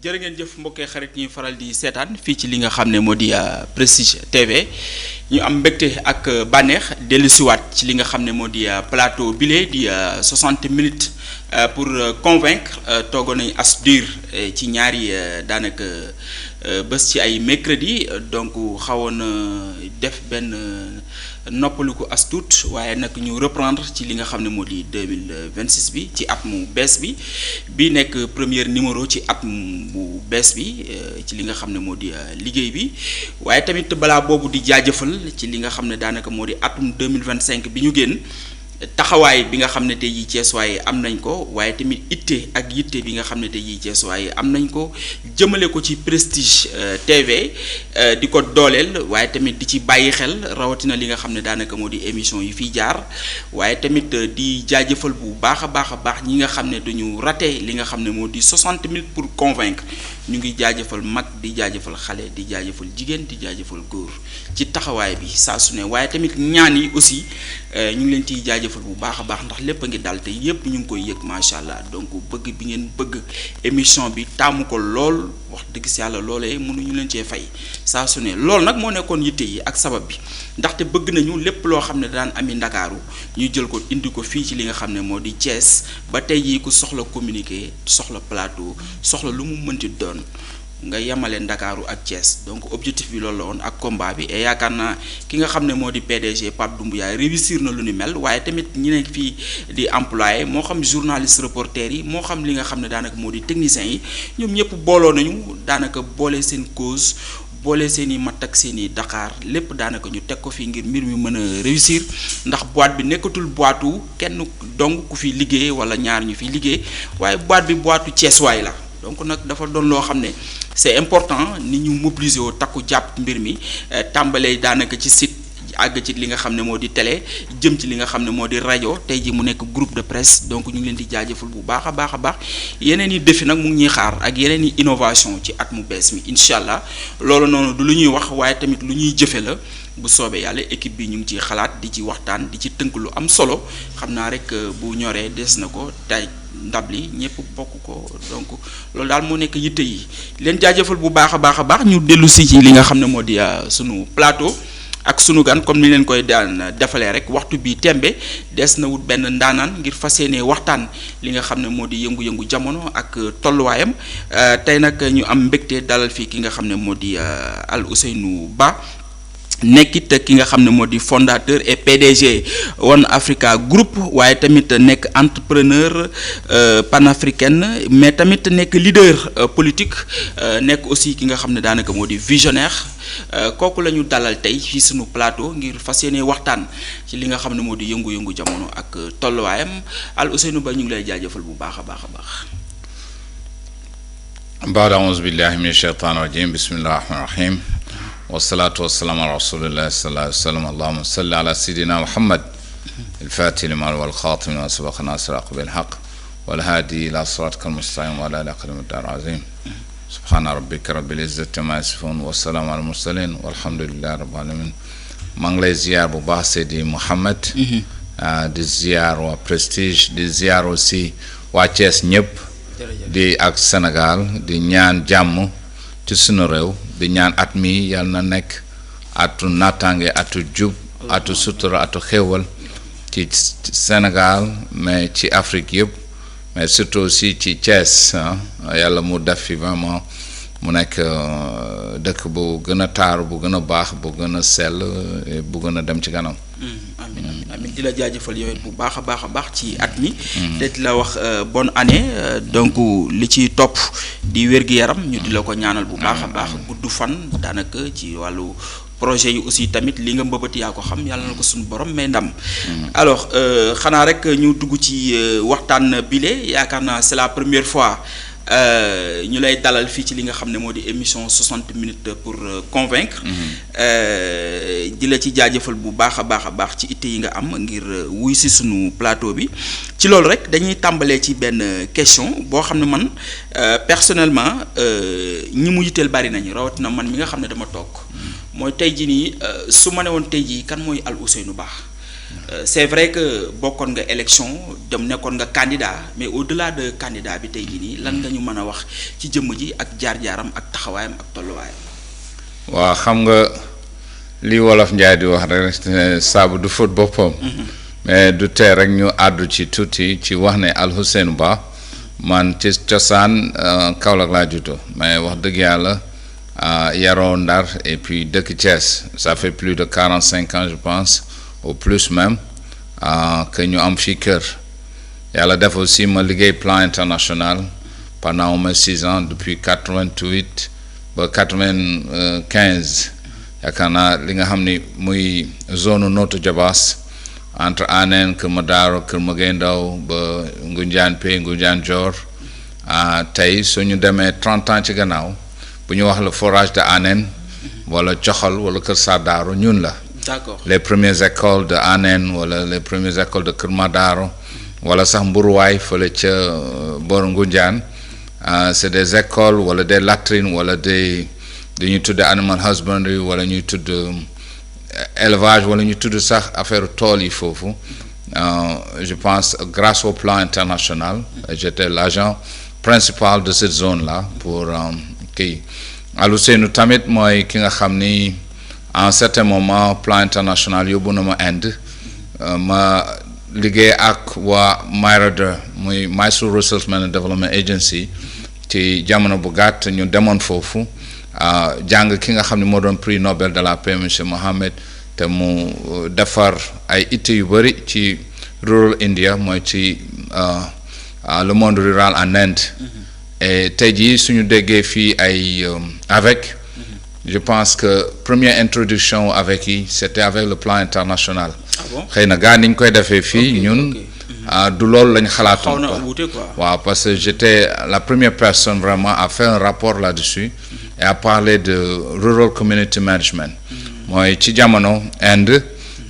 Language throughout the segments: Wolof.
jërë ngeen jëf mbokkee xarit ñuy faral di seetaan fii ci li nga xam ne moo di Prestige TV ñu am mbégte ak bànneex dellusiwaat ci li nga xam ne moo di plateau bile di 60 minutes pour convaincre toogoon nañu as dur ci ñaari daanaka bés ci ay mercredi donc xawoon def benn noppaliku as tuut waaye nag ñu reprendre ci li nga xam ne moo di 2026 bi ci at mu bees bi nekk premier numéro ci at bu bees bi ci li nga xam ne moo di liggéey bi waaye tamit balaa boobu di jaajëfal ci li nga xam ne daanaka moo di atum 2025 bi ñu génn taxawaay bi nga xam ne tey jii Cees waaye am nañ ko waaye tamit itte ak yitte bi nga xam ne tey jii Cees waaye am nañ ko jëmale ko ci Prestige TV di ko dooleel waaye tamit di ci bàyyi xel rawatina li nga xam ne daanaka moo di émission yi fiy jaar waaye tamit di jaajëfal bu baax a baax ñi nga xam ne duñu raté li nga xam ne moo di 60 minutes pour convaincre ñu ngi jaajëfal mag di jaajëfal xale di jaajëfal jigéen di jaajëfal góor ci taxawaay bi saa su ne waaye tamit ñaan yi aussi ñu ngi leen ciy jaajëfal bu baax a baax ndax lépp a ngi dal te yépp ñu ngi koy yëg macha allah donc bëgg bi ngeen bëgg émission bi taamu ko lool wax dëgg si yàlla loolee mënuñu leen cee fay saa su ne loolu nag moo nekkoon yitte yi ak sabab bi ndaxte bëgg nañu lépp loo xam ne daan ami ndakaaru ñu jël ko indi ko fii ci li nga xam ne moo di Thiès ba tey jii ku soxla communiquer soxla plateau soxla lu mu mënti doon nga yemale ndakaaru ak Thiès donc objectif bi loolu la woon ak combat bi et yaakaar naa ki nga xam ne moo di PDG Pape Doumbouya réussir na lu ni mel waaye tamit ñi nekk fii di employé moo xam journaliste reporter yi moo xam li nga xam ne daanaka moo di techniciens yi ñoom ñëpp booloo nañu daanaka boole seen cause boole seen i matt ak seen i Dakar lépp daanaka ñu teg ko fii ngir mbir mi mën a réussir ndax boîte bi nekkatul boîtu kenn dong ku fi liggéey wala ñaar ñu fi liggéey waaye boîte bi boîtu Thiès waay la donc nag dafa doon loo xam ne c'est important ni ñu mobiliser woo takku jàpp mbir mi tàmbalee daanaka ci site àgg ci li nga xam ne moo di télé jëm ci li nga xam ne moo di rajo tey ji mu nekk groupe de presse donc ñu ngi leen di jaajëfal bu baax a baax yeneen i défi nag mu ngi ñuy xaar ak yeneen i innovation ci at mu bees mi incha allah loolu noonu du lu ñuy wax waaye tamit lu ñuy jëfe la bu soobee yàlla équipe bi ñu ngi ciy xalaat di ci waxtaan di ci tënk lu am solo xam naa rek bu ñoree des na ko tay ndab li ñëpp bokk ko donc loolu daal moo nekk yitte yi leen jaajëfal bu baax a baax ñu dellu si ci li nga xam ne moo di sunu plateau ak sunu gan comme ni leen koy daan defalee rek waxtu bi tembe des na wut benn ndaanaan ngir fas yéene waxtaan li nga xam ne moo di yëngu-yëngu jamono ak tolluwaayam tey nag ñu am mbégte dalal fii ki nga xam ne moo di Al Ousseynou Ba nekkit ki nga xam ne moo di fondateur et PDG One Africa Group waaye tamit nekk entrepreneur panafricaine mais tamit nekk leader politique nekk aussi ki nga xam ne daanaka moo di visionnaire kooku la ñu dalal tey ci sunu plateau ngir fas yéene waxtaan ci li nga xam ne moo di yëngu-yëngu jamono ak tolluwaayam Al Ousseynou Ba ñu ngi lay jaajëfal bu baax a baax. baada auzu billahi min shaytaan rajim bismillahi rahmaani rahim wasalaatu wasalaamu ala rasulillahi sallallahu alayhi wa sallam allahuma salli ala sayidina muhammad alfatih liman walxaatimi lima sabaqa nasir aqbil haq walhaadi ila siratika almustaqim wa ala alihi qadri dar azim subhana rabbika rabbil izzati ma yasifun wasalaamu ala mursalin walhamdulillahi rabbil alamin maa ngi lay ziyaar bu baax Seydi Mouhamed di ziyaar waa Prestige di ziyaar aussi waa Thiès ñëpp di ak Sénégal di ñaan jàmm ci sunu réew di ñaan at mi yàlla na nekk atu naataange atu jub atu sutura atu xéewal ci Sénégal mais ci Afrique yëpp mais surtout aussi ci Thiès yàlla mu def fi vraiment mu nekk dëkk bu gën a taaru bu gën a baax bu gën a sell bu gën a dem ci kanam. amiin di la jaajëfal yow bu baax a baax ci at mi. te di la wax bonne année donc li ci topp di wér-gu-yaram ñu di la ko ñaanal bu baax a baax gudd fan daanaka ci wàllu projet yi aussi tamit li nga mbëbët yaa ko xam yàlla na ko suñu borom may ndam. alors xanaa rek ñu dugg ci waxtaan bile yaakaar naa c'est la première fois. ñu lay dalal fii ci li nga xam ne moo di émission 60 minutes pour convaincre di la ci jaajëfal bu baax a baax ci itte yi nga am ngir wuy si sunu plateau bi ci loolu rek dañuy tàmbalee ci benn question boo xam ne man personnellement ñi mu yitteel bari nañu rawatina man mi nga xam ne dama toog mooy tey jii nii su ma ne woon tey jii kan mooy Al Ousseynou Ba c'est vrai que bokkoon nga élection dem nekkoon nga candidat mais au-delà de candidat bi tey jii nii lan nga ñu mën a wax ci jëmm ji ak jaar-jaaram ak taxawaayam ak tolluwaayam. waaw xam nga li wolof Njaay di wax rek saabu du fóot boppam. mais du tee rek ñu àddu ci tuuti ci wax ne Alhousseynou Ba man ci cosaan Kaolack laa juddoo mais wax dëgg yàlla yaroo Ndar et puis dëkk Thiès ça fait plus de 45 ans je pense au plus même que ñu am fii kër yàlla def aussi ma liggéey plan international pendant au moins 6 ans depuis 88 ba 95 yaakaar naa li nga xam ni muy zone Notto Diobass entre Anen Kër Madaro Kër Maguette Ndaw ba Ngoundiane Paye Ngoundiane Dior tey suñu demee 30 ans ci gannaaw bu ñu wax le forage de Anen wala Coxal wala Kër Sadaro ñun la. D'accord. Les premières écoles de Anen wala les premières écoles de Kër Madaro wala sax Mburuwaay fële ca bor Ngoundiane c'est des écoles wala des latrines wala des ñuy tudd animal husbandry wala ñuy tudd élevage wala ñu tudd sax affaire tool yi foofu je pense grâce au plan international j'étais l'agent principal de cette zone là pour kii Alhousseynou tamit mooy ki nga xam ni à un certain moment plan international yóbbu na ma Inde ma liggéey ak waa MIRAD muy Mysore Resettlement and Development Agency ci jamono bu gàtt ñu demoon foofu jàng ki nga xam ne moo doon prix Nobel de la paix monsieur Mohamed te mu defar ay itte yu bëri ci rural India mooy ci le monde rural en Inde et tey jii suñu déggee fii ay avec je pense que première introduction avec yi c'était avec le plan international xëy na gaa ni ñu koy defee fii ñun du loolu lañ xalaatoon waaw parce que j'étais la première personne vraiment à faire un rapport là-dessus et à parler de rural community management mooy ci jamono Inde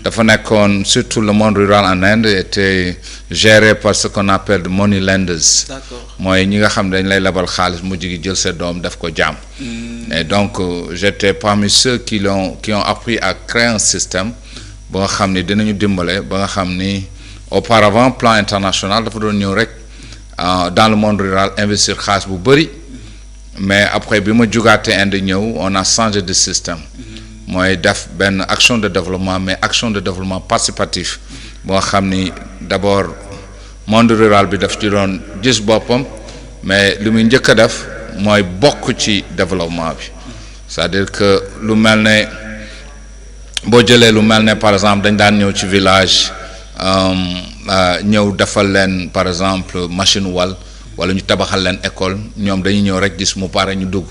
dafa nekkoon surtout le monde rural en Inde était géré par ce qu'on appelle the money lenders mooy ñi nga xam dañ lay lebal xaalis mujj gi jël sa doom def ko jaam et donc j'étais parmi ceux qui ont appris à créer un système ba nga xam ni dinañu dimbale ba nga xam ni auparavant plan international dafa doon ñëw rek dans le monde rural investir xaalis bu bëri mais après bi ma jugaatee Inde ñëw on a changé de système mooy def benn action de développement mais action de développement participatif boo xam ni d'abord monde rural bi daf ci doon gis boppam mais li muy njëkk a def mooy bokk ci développement bi c'est-à-dire que lu mel ne boo jëlee lu mel ne par exemple dañ daan ñëw ci village ñëw defal leen par exemple machine wal wala ñu tabaxal leen école ñoom dañuy ñëw rek gis mu pare ñu dugg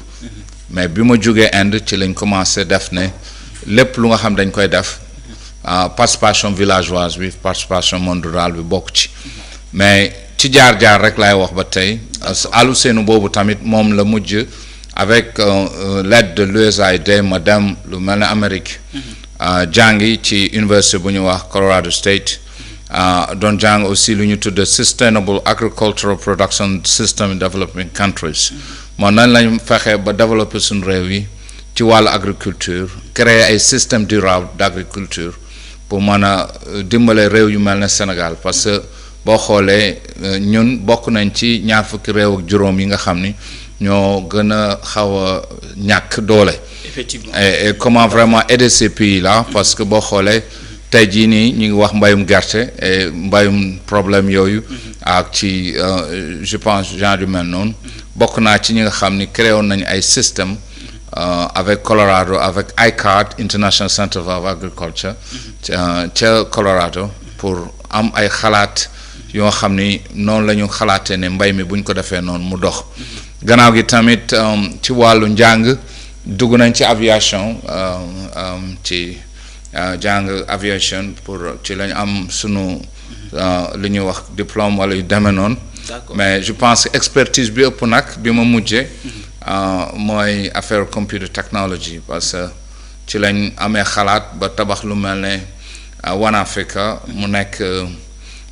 mais bi ma jógee Inde ci lañ commencé def ne lépp lu nga xam dañ koy def participation villageoise bi participation monde rural bi bokk ci mais ci jaar-jaar rek laay wax ba tey Alhousseynou boobu tamit moom la mujj avec l'aide de l'USAID ma dem lu mel ne Amérique jàngi ci université bu ñu wax Colorado State doon jàng aussi lu ñu tudd Sustainable Agricultural Production System in Developing Countries moo nan lañu fexe ba développer suñu réew yi ci wàllu agriculture créer ay système durable d'agriculture pour mën a dimbale réew yu mel ne Sénégal parce que boo xoolee ñun bokk nañ ci ñaar fukki réew ak juróom yi nga xam ni ñoo gën a xaw a ñàkk doole. Effectivement. Et comment vraiment aider ces pays là parce que boo xoolee tey jii nii ñu ngi wax mbayum gerte et mbayum problème yooyu ak ci je pense genre yu mel noonu bokk naa ci ñi nga xam ni créé woon nañu ay système avec Colorado avec ICARD International Center of Agriculture ca Colorado pour am ay xalaat yoo xam ni noonu la ñu xalaatee ne mbay mi bu ñu ko defee noonu mu dox gannaaw gi tamit ci wàllu njàng dugg nañ ci aviation ci jàng aviation pour ci lañ am sunu li ñuy wax diplôme wala yu demee noonu mais je pense que expertise bi ëpp nag bi ma mujjee mooy affaire computer technology parce que ci lañ amee xalaat ba tabax lu mel ne One Africa mu nekk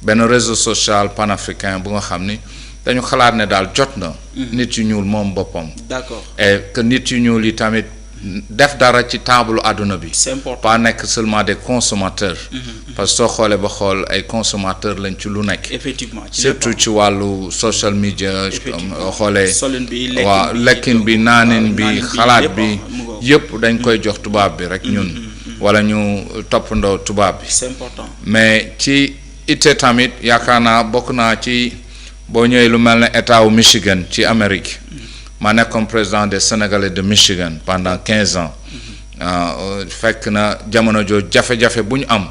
benn réseau social panafricain bu nga xam ni dañu xalaat ne daal jot na nit yu ñuul moom boppam d'accord et que nit yu ñuul yi tamit def dara ci table àdduna bi. c'est important pas nekk seulement des consommateurs. parce que soo xoolee ba xool ay consommateurs lañ ci lu nekk. effectivement surtout ci wàllu social media. xoolee solin bi waaw lekkin bi naanin bi xalaat bi yëpp dañ koy jox tubaab bi rek ñun. wala ñu toppandoo tubaab bi. c'est important mais ci ite tamit yaakaar naa bokk naa ci boo ñëwee lu mel ne état wu Michigan ci Amérique. ma nekkoon président des Sénégalais de Michigan pendant 15 ans. fekk na jamono jooju jafe-jafe bu ñu am.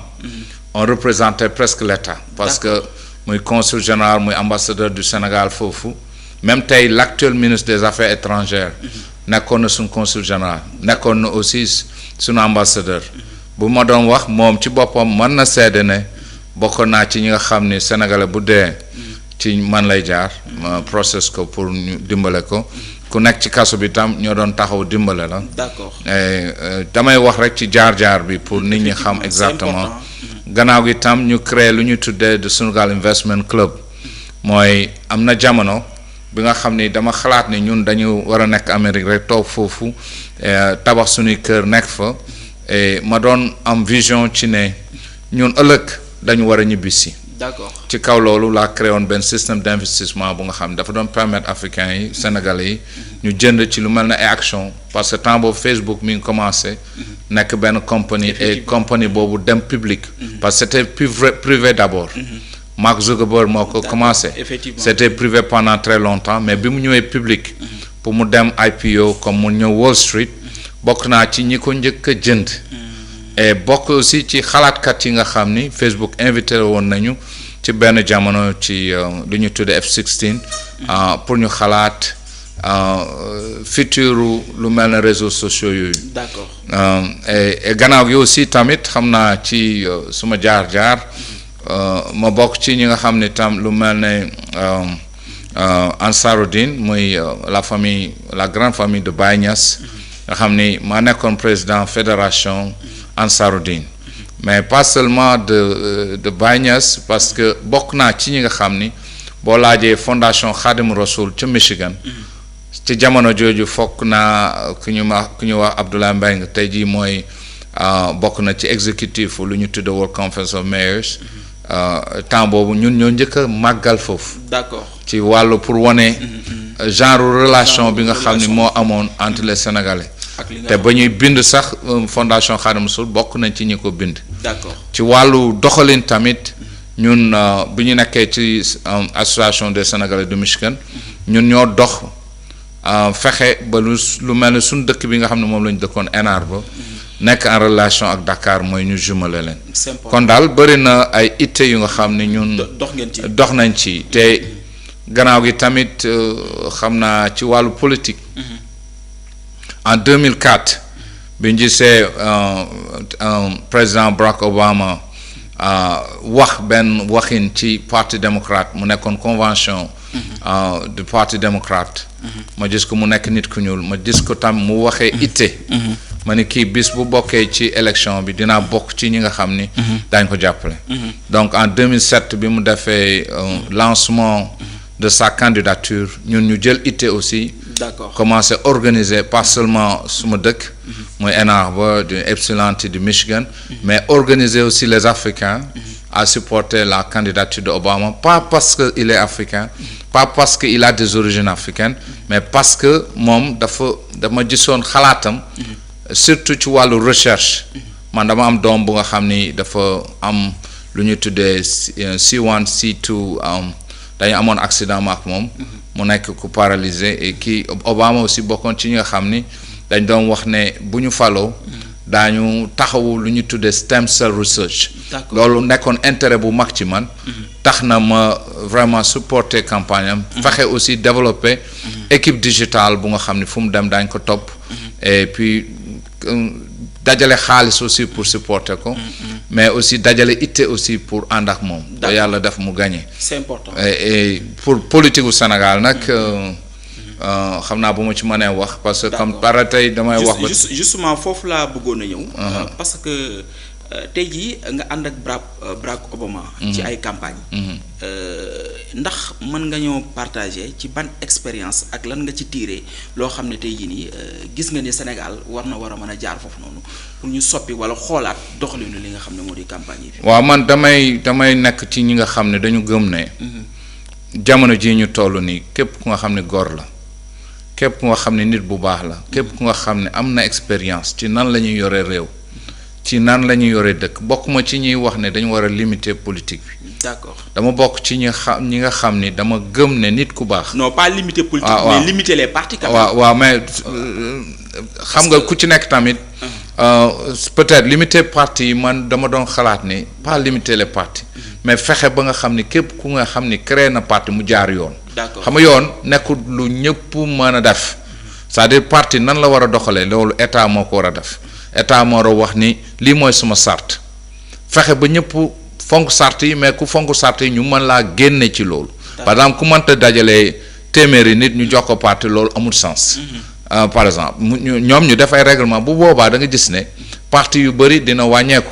on représentait presque l'État. parce que muy consul général muy ambassadeur du Sénégal foofu. même tey l'actuel ministre des Affaires étrangères. nekkoon na suñu consul général. nekkoon na aussi suñu ambassadeur. bu ma doon wax moom ci boppam mën na seede ne bokkoon naa ci ñi nga xam ni Sénégalais bu dee. ci man lay jaar. ma process ko pour ñu dimbale ko. ku nekk ci kaso bi tam ñoo doon taxaw dimbale la. d'accord damay wax rek ci jaar-jaar bi pour nit ñi xam exactement. gannaaw gi tam ñu créé lu ñu tuddee de Sunugal Investment Club. mooy am na jamono bi nga xam ni dama xalaat ni ñun dañu war a nekk Amérique rek toog foofu tabax suñuy kër nekk fa. ma doon am vision ci ne ñun ëllëg dañu war a ñibbisi. d'accord ci kaw loolu laa créé woon benn système d'investissement bu nga xam ne dafa doon permettre africains yi sénégalais yi ñu jënd ci lu mel ne ay action parce que temps boobu Facebook mi ngi commencé nekk benn compagnie et compagnie boobu dem public parce que c'était privé d'abord Mark Zuckerberg moo ko commencé c'était privé pendant très longtemps mais bi mu ñëwee public pour mu dem IPO comme mu ñëw Wall Street bokk naa ci ñi ko njëkk a jënd et bokk aussi ci xalaatkat yi nga xam ni Facebook invité woon nañu ci benn jamono ci lu ñu tuddee F16 pour ñu xalaat futur lu mel ne réseaux sociaux yooyu. d'accord et gannaaw gi aussi tamit xam naa ci suma jaar-jaar ma bokk ci ñi nga xam ni tam lu mel ne Ansaruddin muy la grande famille de Baye Niass nga xam ni maa nekkoon président fédération. Ansaruddin mais pas seulement de Baye Niass parce que bokk naa ci ñi nga xam ni boo laajee fondation Khadim Rasoul ca Michigan ci jamono jooju fokk naa ku ñu wax Abdoulaye Mbengue tey jii mooy bokk na ci exécutif lu ñu tudd World Conference of Mayors temps boobu ñun ñoo njëkk a màggal foofu. d'accord ci wàllu pour wane genre relation bi nga xam ni moo amoon entre les Sénégalais. te ba ñuy bind sax fondation Khadim Rassoul bokk nañ ci ñi ko bind. d'accord ci wàllu doxalin tamit ñun bi ñu nekkee ci association des Sénégalais de Michigan ñun ñoo dox fexe ba lu mel ne suñu dëkk bi nga xam ne moom la ñu dëkkoon Ann Arbor nekk en relation ak Dakar mooy ñu jumelé leen. kon daal bëri na ay itte yu nga xam ne ñun. dox nañ ci te gannaaw gi tamit xam naa ci wàllu politique. En 2004 bi ñu gisee président Barack Obama wax benn waxin ci parti démocrate mu nekkoon convention du parti démocrate ma gis ko mu nekk nit ku ñuul ma gis ko tam mu waxee itte ma ni kii bis bu bokkee ci élection bi dinaa bokk ci ñi nga xam ni daañ ko jàppale donc en 2007 bi mu defee lancement de sa candidature ñun ñu jël itte aussi d'accord commencé organiser pas seulement suma dëkk muy Ann Arbor du Ypsilanti du Michigan mais organiser aussi les Africains à supporter la candidature de Obama pas parce que il est africain pas parce que il a des origines africaines mais parce que moom dama gisoon xalaatam surtout ci wàllu recherche man dama am doom bu nga xam ni dafa am lu ñu tuddee C1 C2 dañu amoon accident ma ak moom mu nekk ku paralysé et kii Obama aussi bokkoon ci ñi nga xam ni dañ doon wax ne bu ñu faloo daañu taxawu lu ñu tuddee stem cell research loolu nekkoon intérêt bu mag ci man tax na ma vraiment supporter campagne am fexe aussi développer équipe digitale bu nga xam ni fu mu dem daañ ko topp et puis dajale xaalis aussi pour supporter ko mais aussi dajale itte aussi pour ànd ak moom ba yàlla def mu gagné c'est important et pour politique gu Sénégal nag xam naa bu ma ci mënee wax parce que comme par tey damay wax ba justement foofu laa bëggoon a ñëw parce que tey jii nga ànd ak Barack Obama ci ay campagne ndax mën nga ñoo partager ci ban expérience ak lan nga ci tirer loo xam ne tey jii nii gis nga ni Sénégal war a mën a jaar foofu noonu pour ñu soppi wala xoolaat doxalinu li nga xam ne moo di campagne yi. waaw man damay nekk ci ñi nga xam ne dañu gëm ne. jamono jii ñu toll nii képp ku nga xam ne góor la képp ku nga xam ne nit bu baax la képp ku nga xam ne am na expérience ci nan la ñuy yore réew ci nan la ñuy yore dëkk bokk ma ci ñuy wax ne dañu war a limiter politique bi. D'accord. dama bokk ci ñi nga xam ni dama gëm ne nit ku baax. non pas limiter politique. mais limiter les partis. waaw mais xam nga ku ci nekk tamit. peut-être limiter parti yi man dama doon xalaat ni pas limiter les partis. mais fexe ba nga xam ni képp ku nga xam ni créé na parti mu jaar yoon. D'accord. xam nga yoon nekkul lu ñëpp mën a def c'est-à-dire parti nan la war a doxalee loolu état moo ko war a def état moo war a wax ni lii mooy suma sart fexe ba ñëpp fonk sart yi mais ku fonk sart yi ñu mën laa génne ci loolu. par exemple ku mënta dajalee téeméeri nit ñu jox ko parti loolu amul sens. par exemple ñoom ñu def ay règlement bu boobaa da nga gis ne parti yu bëri dina wàññeeku.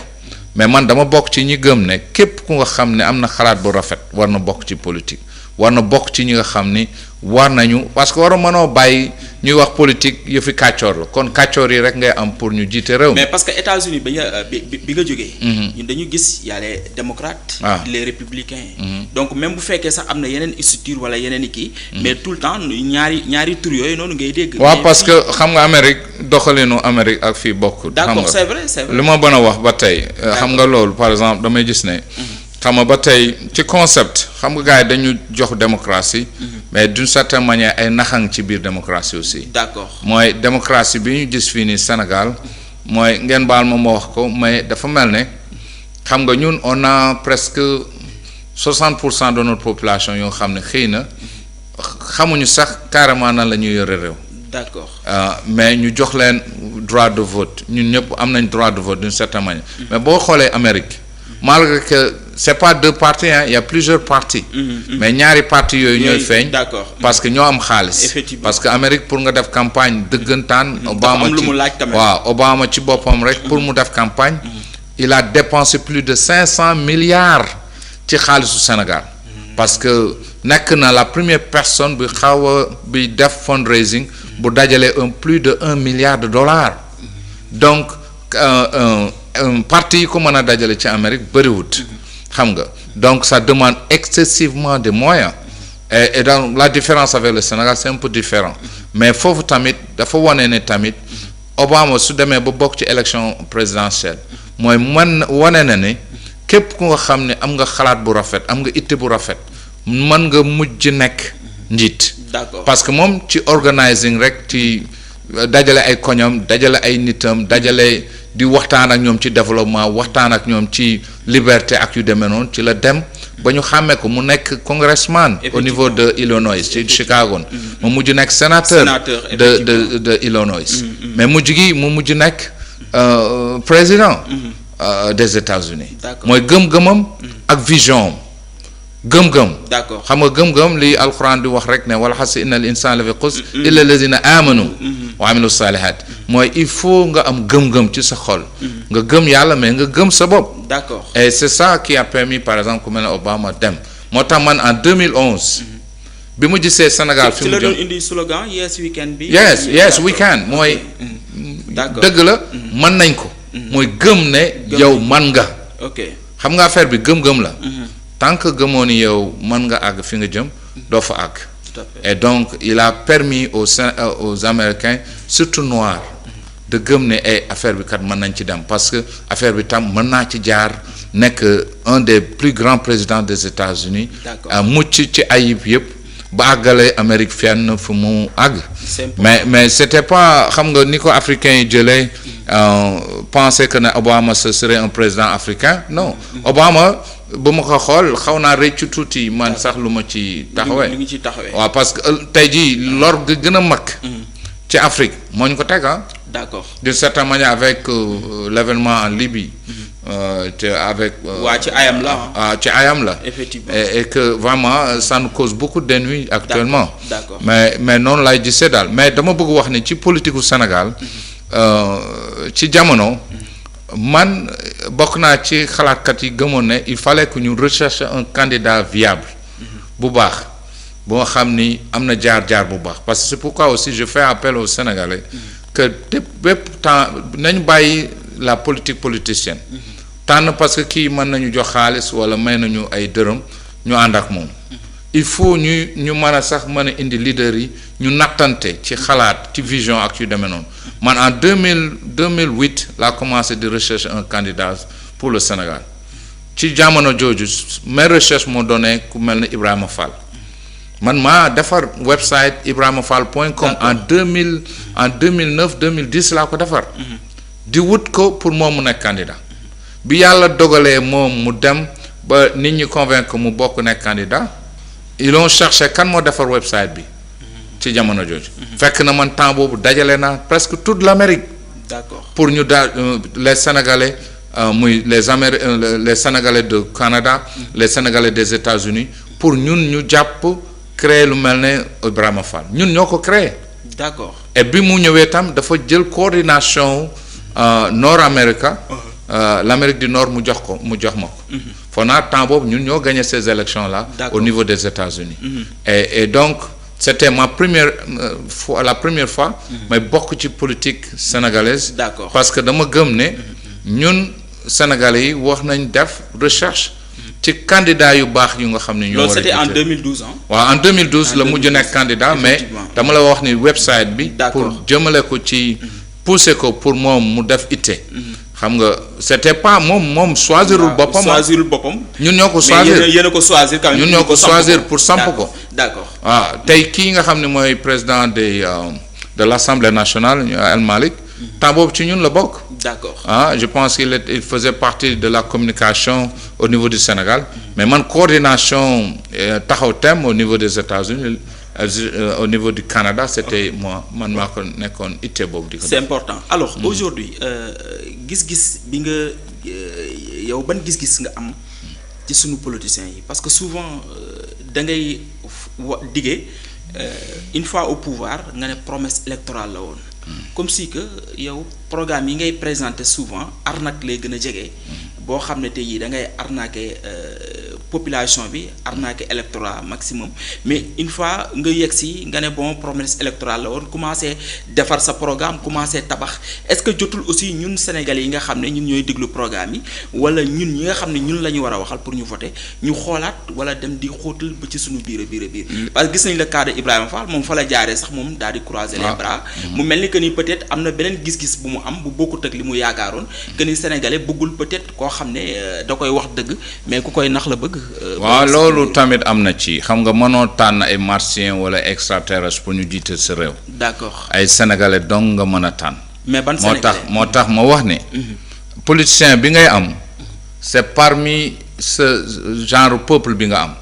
mais man dama bokk ci ñi gëm ne képp ku nga xam ne am na xalaat bu rafet war na bokk ci politique war na bokk ci ñi nga xam ni war nañu parce que war a mënoo bàyyi ñuy wax politique yëfi kàccoor la kon kàccoor yi rek ngay am pour ñu jiite réew mi. mais parce que États-Unis bi nga jógee. ñun dañu gis y a les démocrates. les républicains. donc même bu fekkee sax am na yeneen structure wala yeneen i kii. mais tout le temps ñaari tur yooyu noonu ngay dégg. waaw parce que xam nga Amérique doxalinu Amérique ak fii bokk. d'accord c'est vrai c'est vrai. li ma mën a wax ba tey. xam nga loolu par exemple damay gis ne. xam nga ba tey ci concept xam nga gars yi dañu jox démocratie. mais d'une certaine manière ay naxang ci biir démocratie aussi. d'accord mooy démocratie bi ñu gis fii nii Sénégal mooy ngeen baal ma wax ko mais dafa mel ne xam nga ñun on a presque 60% de notre population yoo xam ne xëy na xamuñu sax carrément nan la ñuy yore réew. d'accord mais ñu jox leen droit de vote ñun ñëpp am nañ droit de vote d'une certaine manière. mais boo xoolee Amérique. malgré que c'est pas deux partis hein, il y a plusieurs partis. mais ñaari partis yooyu ñooy feeñ. d'accord parce que ñoo am xaalis. effectivement parce que Amérique pour nga def campagne dëggantaan. Obama am lu mu laaj tamit. waaw Obama ci boppam rek pour mu def campagne. il a dépensé plus de 500 milliards ci xaalisu Sénégal. parce que nekk na la première personne bi xaw a bi def fundraising bu dajalee plus de 1 milliard de dollars. donc parti yi ko mën a dajale ci Amérique bëriwut. xam nga donc ça demande excessivement de moyens. et donc la différence avec le Sénégal c'est un peu différent. mais foofu tamit dafa wane ne tamit Obama su demee ba bokk ci élection présidentielle mooy wane na ne képp ku nga xam ne am nga xalaat bu rafet am nga itte bu rafet mën nga mujj nekk njiit. d'accord parce que moom ci organizing rek ci dajale ay koñam dajale ay nitam dajale di waxtaan ak ñoom ci développement waxtaan ak ñoom ci liberté ak yu demee noonu ci la dem ba ñu xàmmee ko mu nekk congressman au niveau de Illinois ci Chicago mu mujj nekk sénateur de Illinois mais mujj gi mu mujj nekk président des États-Unis mooy gëm-gëmam ak vision gëm-gëm. d'accord xam nga gëm-gëm li alquran di wax rek ne wala xas inna al insana la fi xus illa alladina amanu wa amilu salihat mooy il faut nga am gëm-gëm ci sa xol nga gëm yàlla mais nga gëm sa bopp. d'accord et c'est ça qui a permis par exemple ku mel ne Obama dem moo tax man en 2011 bi mu gisee Sénégal fi mu jëm ci la doon indi slogan yes we can bi. yes we can mooy d'accord dëgg la mën nañ ko mooy gëm ne yow man nga ok xam nga affaire bi gëm-gëm la tant que gëmoo ni yow mën nga àgg fi nga jëm doo fa àgg. tout à fait. et donc il a permis aux Américains surtout noirs de gëm ne ay affaire bi kat mën nañ ci dem parce que affaire bi tam mën naa ci jaar nekk un des plus grands présidents des États-Unis mucc ci ayib yëpp ba àggale Amérique fenn fu mu àgg. mais c'était pas xam nga ni ko africains yi jëlee penser que ne Obama ce serait un président africain non Obama ba ma ko xool xaw naa rëccu tuuti man sax lu ma ci taxawee waaw parce que tey jii lor ga gën a mag ci Afrique moo ñu ko teg d'accord d'une certaine manière avec l'événement en Libye te avec waa ci ayam la ci ayam la effectivement et que vraiment ça nous cause beaucoup d'ennuis actuellement d'accord mais noonu lay gisee daal mais dama bëgg wax ni ci politique u Sénégal ci jamono man bokk naa ci xalaatkat yi gëmoon ne il fallait que ñu rechercher un candidat viable bu baax boo xam ni am na jaar-jaar bu baax parce que c'est pourquoi aussi je fais appel aux Sénégalais que bépp temps nañu bàyyi la politique politicienne tànn parce que kii mën nañu jox xaalis wala may nañu ay dërëm ñu ànd ak moom il faut ñu mën a sax mën a indi leader yi ñu nattante ci xalaat ci vision ak yu demee noonu man en 2008 laa commencé di recherche un candidat pour le Sénégal ci jamono jooju mes recherches moo donné ku mel ne Ibrahima Fall man maa defar website ibrahimafall.com en 2009 2010 laa ko defar di wut ko pour moom mu nekk candidat bi yàlla dogalee moom mu dem ba nit ñi convaincre mu bokk nekk candidat ils ont cherché kan moo defar website bi ci jamono jooju fekk na man temps boobu dajale naa presque toute l'Amérique d'accord pour ñu daal les Sénégalais muy les Sénégalais de Canada les Sénégalais des États-Unis pour ñun ñu jàpp créer lu mel ne Ibrahima Fall ñun ñoo ko créer d'accord et bi mu ñëwee tam dafa jël coordination Nord-Amérique l'Amérique du Nord mu jox ma ko foo naa temps boobu ñun ñoo gagné ces élections là au niveau des États-Unis et donc c'était ma première fois la première fois may bokk ci politique sénégalaise d'accord parce que dama gëm ne ñun Sénégalais yi wax nañ def recherche ci candidat yu baax yu nga xam ne ñoo war a c'était en 2012 hein waaw en 2012 la mujj nekk candidat mais dama la wax ni website bi pour jëmale ko ci pousser ko pour moom mu def itte xam nga c'était pas moom choisirul boppam ñun ñoo ko choisir yéen a ko choisir quand même ñun ñoo ko choisir pour samp ko d'accord waaw tey kii nga xam ne mooy président de l'Assemblée nationale El Malick temps boobu ci ñun la bokk d'accord je pense qu'il faisait partie de la communication au niveau du Sénégal mais man coordination taxaw thème au niveau des États-Unis au niveau du Canada c'était moi man maa ko nekkoon itte boobu di ko c'est important alors aujourd'hui gis-gis bi nga yow ban gis-gis nga am ci sunu politiciens yi parce que souvent da ngay diggee une fois au pouvoir nga ne promesse électorale la woon comme si que yow programme yi ngay présenter souvent arnaque lay gën a jege boo xam ne tey jii da ngay arnaquer population bi arnaquer électorat maximum mais une fois nga yegg si nga ne bon promesse électorale la woon commencer defar sa programme commencer tabax est-ce que jotul aussi ñun Sénégalais yi nga xam ne ñun ñooy déglu programme yi wala ñun ñi nga xam ne ñun la ñu war a waxal pour ñu voter ñu xoolaat wala dem di xóotal ba ci suñu biir parce que gis nañ le cas de Ibrahima Fall moom fa la jaaree sax moom daal di croiser les bras mu mel ni que ni peut-être am na beneen gis-gis bu mu am bu bokkut ak li mu yaakaaroon que ni Sénégalais bëggul peut-être koo xam ne da koy wax dëgg mais ku koy nax la bëgg. waaw loolu tamit am na ci xam nga mënoo tànn ay martiens wala extraterrestres pour ñu jiite sa réew. d'accord ay sénégalais dong nga mën a tànn. mais ban sénégalais moo tax ma wax ne. politicien bi ngay am c'est parmi ce genre peuple bi nga am.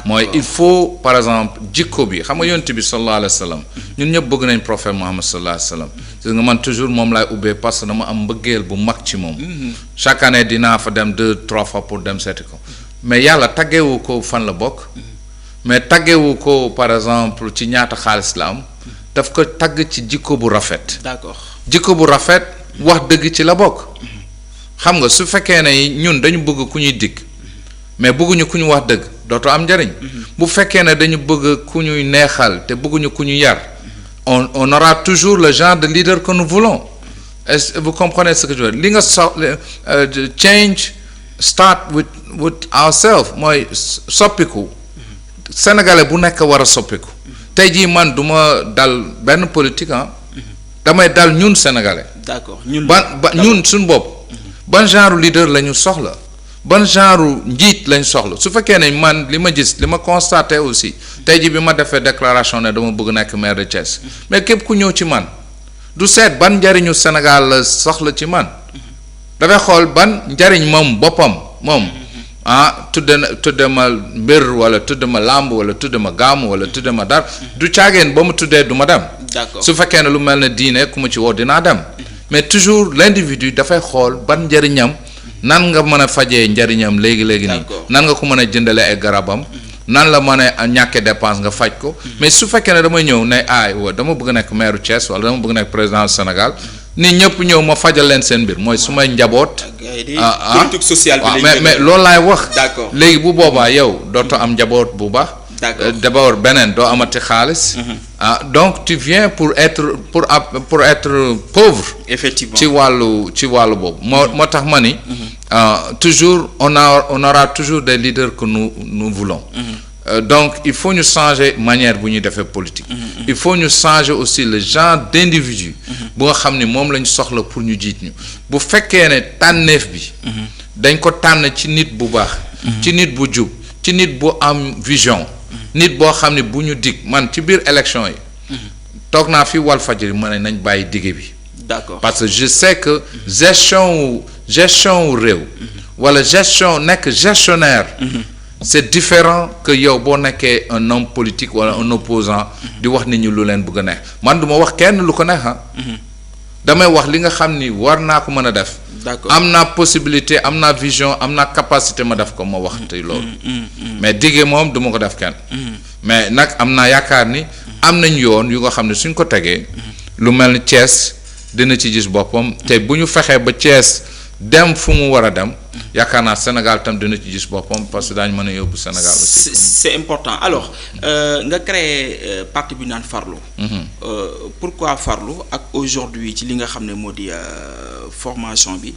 mooy il faut par exemple jikko bi xam nga yonent bi sallallahu alayhi wa sallam ñun ñëpp bëgg nañ prophète Muhammad sallallahu alayhi wa sallam gis nga man toujours moom laay ubbee parce que dama am mbëggeel bu mag ci moom chaque année dinaa fa dem 2-3 fois pour dem seeti ko mais yàlla taggeewu ko fan la bokk mais taggeewu ko par exemple ci ñaata xaalis la am daf ko tagg ci jikko bu rafet d'accord jikko bu rafet wax dëgg ci la bokk xam nga su fekkee ne ñun dañu bëgg ku ñuy dikk mais bëgguñu ku ñu wax dëgg dootoo am njariñ bu fekkee ne dañu bëgg ku ñuy neexal te bëgguñu ku ñu yar on aura toujours le genre de leader que nous voulons est-ce que vous comprenez ce que je veux dire li nga change start with ourselves mooy soppiku sénégalais bu nekk war a soppiku tey jii man du ma dal benn politique damay dal ñun sénégalais d'accord ñun suñu bopp ban genre leader la ñu soxla ban genre njiit lañ soxla su fekkee ne man li ma gis li ma constaté aussi tey ji bi ma defee déclaration ne dama bëgg nekk maire de Thiès mais képp ku ñëw ci man du seet ban njariñu Sénégal la soxla ci man dafay xool ban njariñ moom boppam moom tudde ma mbir wala tudde ma làmb wala tudde ma gàmm wala tudde ma dara du caageen ba mu tuddee du ma dem su fekkee ne lu mel ne diine ku ma ci woo dinaa dem mais toujours l'individu dafay xool ban njariñam nan nga mën a fajee njariñam léegi-léegi nii nan nga ko mën a jëndale ay garabam nan la mën a ñàkkee dépense nga faj ko mais su fekkee ne damay ñëw ne dama bëgg nekk maire Thiès wala dama bëgg nekk président Sénégal nit ñëpp ñëw ma fajal leen seen mbir mooy su may njaboot politique sociale bi mais loolu laay wax léegi bu boobaa yow dootoo am njaboot bu baax D'accord. D'abord beneen doo amati xaalis. Donc tu viens pour être pauvre. Effectivement ci wàllu boobu moo tax ma ni. toujours on aura toujours des leaders que nous voulons. Donc il faut ñu changer manière bu ñuy defee politique. Il faut ñu changer aussi le genre d'individu bu nga xam ni moom lañ soxla pour ñu jiit ñu bu fekkee ne tànneef bi. dañ ko tànn ci nit bu baax. ci nit bu jub ci nit bu am vision. nit boo xam ne bu ñu dig man ci biir élection yi. toog naa fi Walfadjri ma ne nañ bàyyi dige bi. D'accord. Parce que je sais que gestion wu réew. wala nekk gestionnaire. c'est différent que yow boo nekkee un homme politique wala un opposant di wax nit ñi lu leen bëgg a neex man du ma wax kenn lu ko neex damay wax li nga xam ni war naa ko mën a def. D'accord. am naa possibilité am naa vision am naa capacité ma def ko ma wax te loolu. mais diggee moom du ma ko def kenn. mais nag am naa yaakaar ni am nañ yoon yu nga xam ne suñ ko tegee. lu mel ni Thiès dina ci gis boppam te bu ñu fexee ba Thiès dem fu mu war a dem. yaakaar naa Sénégal tam dina ci gis boppam parce que daañu mën a yóbbu Sénégal aussi. C'est important alors nga créé parti bi naan Farlu. Pourquoi Farlu ak aujourd'hui ci li nga xam ne moo di formation bi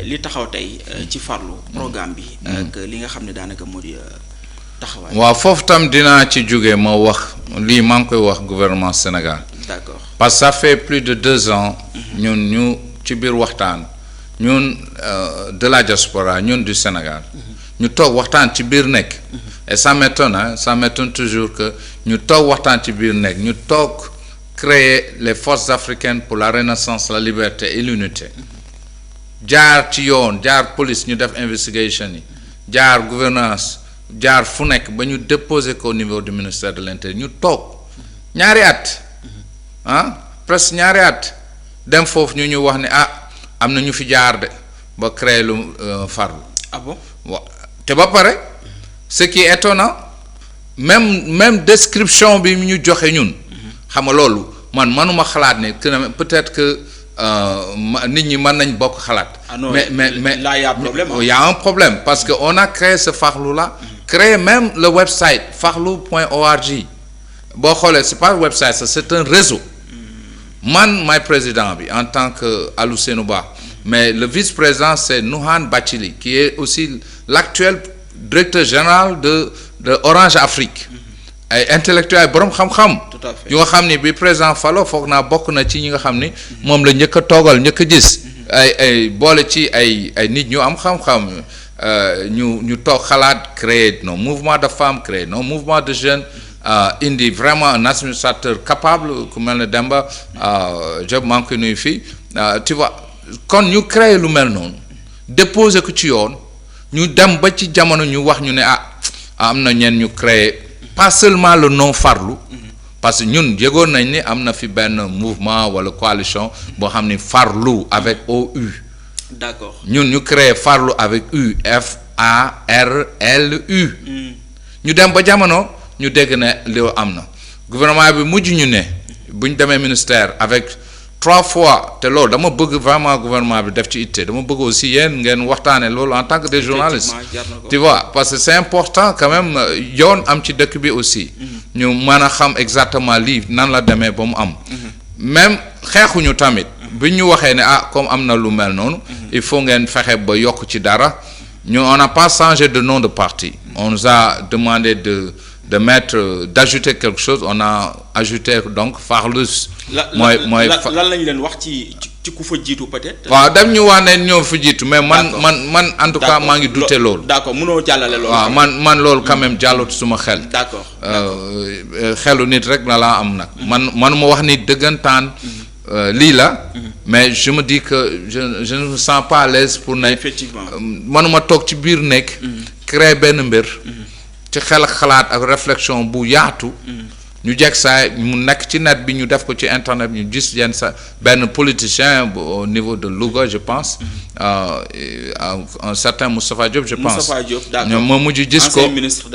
li taxaw tey ci Farlu programme bi. ak li nga xam ne daanaka moo di taxawaay. waaw foofu tam dinaa ci jóge ma wax lii maa ngi koy wax gouvernement Sénégal. D'accord. parce que ça fait plus de 2 ans. ñun ñu ci biir waxtaan. ñun de la diaspora ñun du Sénégal ñu toog waxtaan ci biir nekk et ça m'étonne toujours que ñu toog waxtaan ci biir nekk ñu toog créer les forces africaines pour la renaissance la liberté et l'unité jaar ci yoon jaar police ñu def investigation yi jaar gouvernance jaar fu nekk ba ñu déposer ko au niveau du ministère de l'Intérieur ñu toog ñaari at presque ñaari at dem foofu ñu wax ne am na ñu fi jaar de ba créer lu Farlu. Ah bon? waaw te ba pare ce qui est étonnant même description bi ñu joxe ñun. xam nga loolu man manuma xalaat ne peut-être que nit ñi mën nañ bokk xalaat. Ah non, mais là y a problème. Il y a un problème parce que on a créé ce Farlu là. créé même le website farlu.org boo xoolee c'est pas un website c'est un réseau. man maay président bi en tant que Alou Senou Ba mais le vice-président c'est Nouhan Bathily qui est aussi l'actuel directeur général de Orange Afrique ay intellectuel borom xam-xam yu nga xam ni bi président Fallo foog naa bokk na ci ñi nga xam ni moom la njëkk a toogal njëkk a gis ay boole ci ay nit ñu am xam-xam ñu toog xalaat créer nos mouvements de femmes créer nos mouvements de jeunes indi vraiment un administrateur capable ku mel ne Demba Diop maa ngi koy nuyu fii tu vois kon ñu créer lu mel noonu déposer ko ci yoon ñu dem ba ci jamono ñu wax ñu ne am na ñeen ñu créer pas seulement le nom Farlu parce que ñun yëgoon nañ ni am na fi benn mouvement wala coalition boo xam ni Farlu avec OU. D'accord. ñun ñu créer Farlu avec U FARLU. ñu dem ba jamono. ñu dégg ne loolu am na gouvernement bi mujj ñu ne bu ñu demee ministère avec 3 fois te loolu dama bëgg vraiment gouvernement bi def ci itte dama bëgg aussi yéen ngeen waxtaane loolu en tant que des journalistes tu vois parce que c'est important quand même yoon am ci dëkk bi aussi ñu mën a xam exactement lii nan la demee ba mu am même xeexuñu tamit bi ñu waxee ne comme am na lu mel noonu il faut ngeen fexe ba yokk ci dara ñu on n'a pas changé de nom de parti on nous a demandé d'ajouter quelque chose on a ajouté donc Farlus. mooy lan lañ leen wax ci ku fa jiitu peut-être. waaw dem ñu wax ne ñoo fa jiitu mais man en tout cas maa ngi douter loolu. d'accord mënoo jàllale loolu. waaw man loolu quand même jàllatu suma xel. d'accord xelu nit rek la laa am nag. manuma wax ni dëggantaan. lii la. mais je me dis que je ne me sens pas à l'aise pour ne. effectivement manuma toog ci biir nekk. créer benn mbir. ci xel ak xalaat ak réflexion bu yaatu. ñu jekk saa mu nekk ci net bi ñu def ko ci internet ñu gis yenn sa benn politicien au niveau de Louga je pense. un certain Moustapha Diop je pense. Moustapha Diop d'accord ma mujj gis ko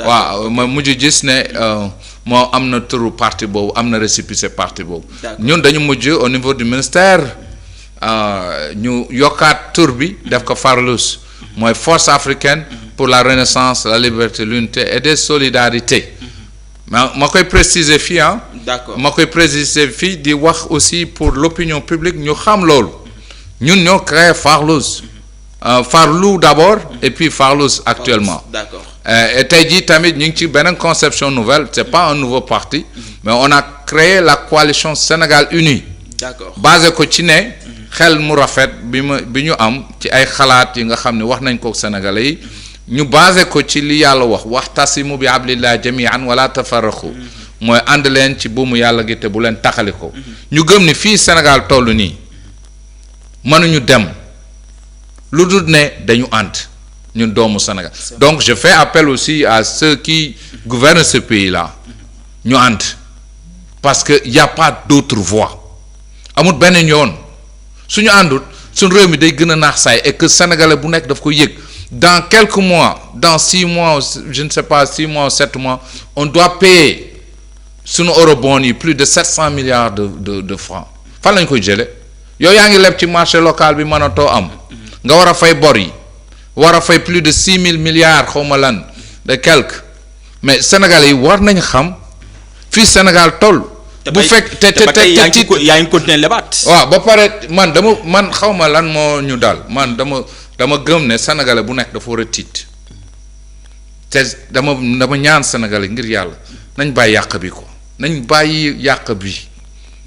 waaw ma mujj gis ne moo am na turu parti boobu am na récépissé parti boobu. ñun dañu mujj au niveau du ministère ñu yokkaat tur bi. def ko Farlus mooy force africaine. pour la renaissance, la liberté, l'unité et des solidarités. ma koy préciser fii ah. d'accord ma koy préciser fii di wax aussi pour l'opinion publique ñu xam loolu. ñun ñoo créé Farlouz. Farlou d'abord et puis Farlouz actuellement. D'accord. Et tey jii tamit ñu ngi ci beneen conception nouvelle c'est pas un nouveau parti. mais on a créé la coalition Sénégal Uni. D'accord. basé ko ci ne. xel mu rafet bi ñu am ci ay xalaat yi nga xam ne wax nañ ko Sénégalais yi. ñu basé ko ci li yàlla wax waxtasimu bi hablillah jami'an wala tafarraqu mooy ànd leen ci buumu yàlla gi te bu leen taxali ko ñu gëm ni fii Sénégal toll nii mënuñu dem lu dul ne dañu ànd ñun doomu Sénégal donc je fais appel aussi à ceux qui gouvernent ce pays-là ñu ànd parce que y a pas d'autre voie amul beneen yoon suñu àndut suñu réew mi day gën a naax saay et que sénégalais bu nekk daf ko yëg dans quelques mois dans 6 mois je ne sais pas 6 mois ou 7 mois on doit payer suñu eurobond yi plus de 700 milliards de francs fan lañ koy jële yow yaa ngi leb ci marché local bi mënatoo am nga war a fay bor yi war a fay plus de 6 000 milliards xaw ma lan de quelque mais sénégalais yi war nañ xam fii Sénégal toll. bu fekk te yaa ngi continuer lebaat. waaw ba pare man xaw ma lan moo ñu daal man dama gëm ne sénégalais bu nekk dafa war a tiit te dama ñaan sénégalais ngir yàlla nañ bàyyi yàq bi ko nañ bàyyi yàq bi.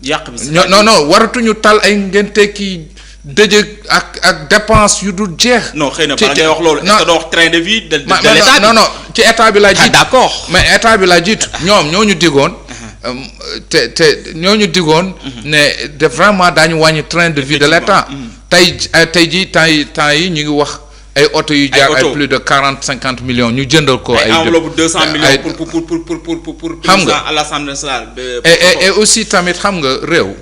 yàq bi non waratuñu tal ay ngente ki dëjë ak dépense yu dul jeex. non xëy na bala ngay wax loolu. est-ce que doo wax train de vie de l'état non ci état bi laa jiitu. d'accord mais état bi laa jiitu ñoom ñoo ñu digoon. te ñooñu digoon ne de vraiment daañu wàññi train de vie de l'état tey jii temps yi ñu ngi wax ay oto yu jaar ay plus de 40-50 millions ñu jëndal ko ay enveloppe 200 millions pour xam nga à l'Assemblée nationale et aussi tamit xam nga réew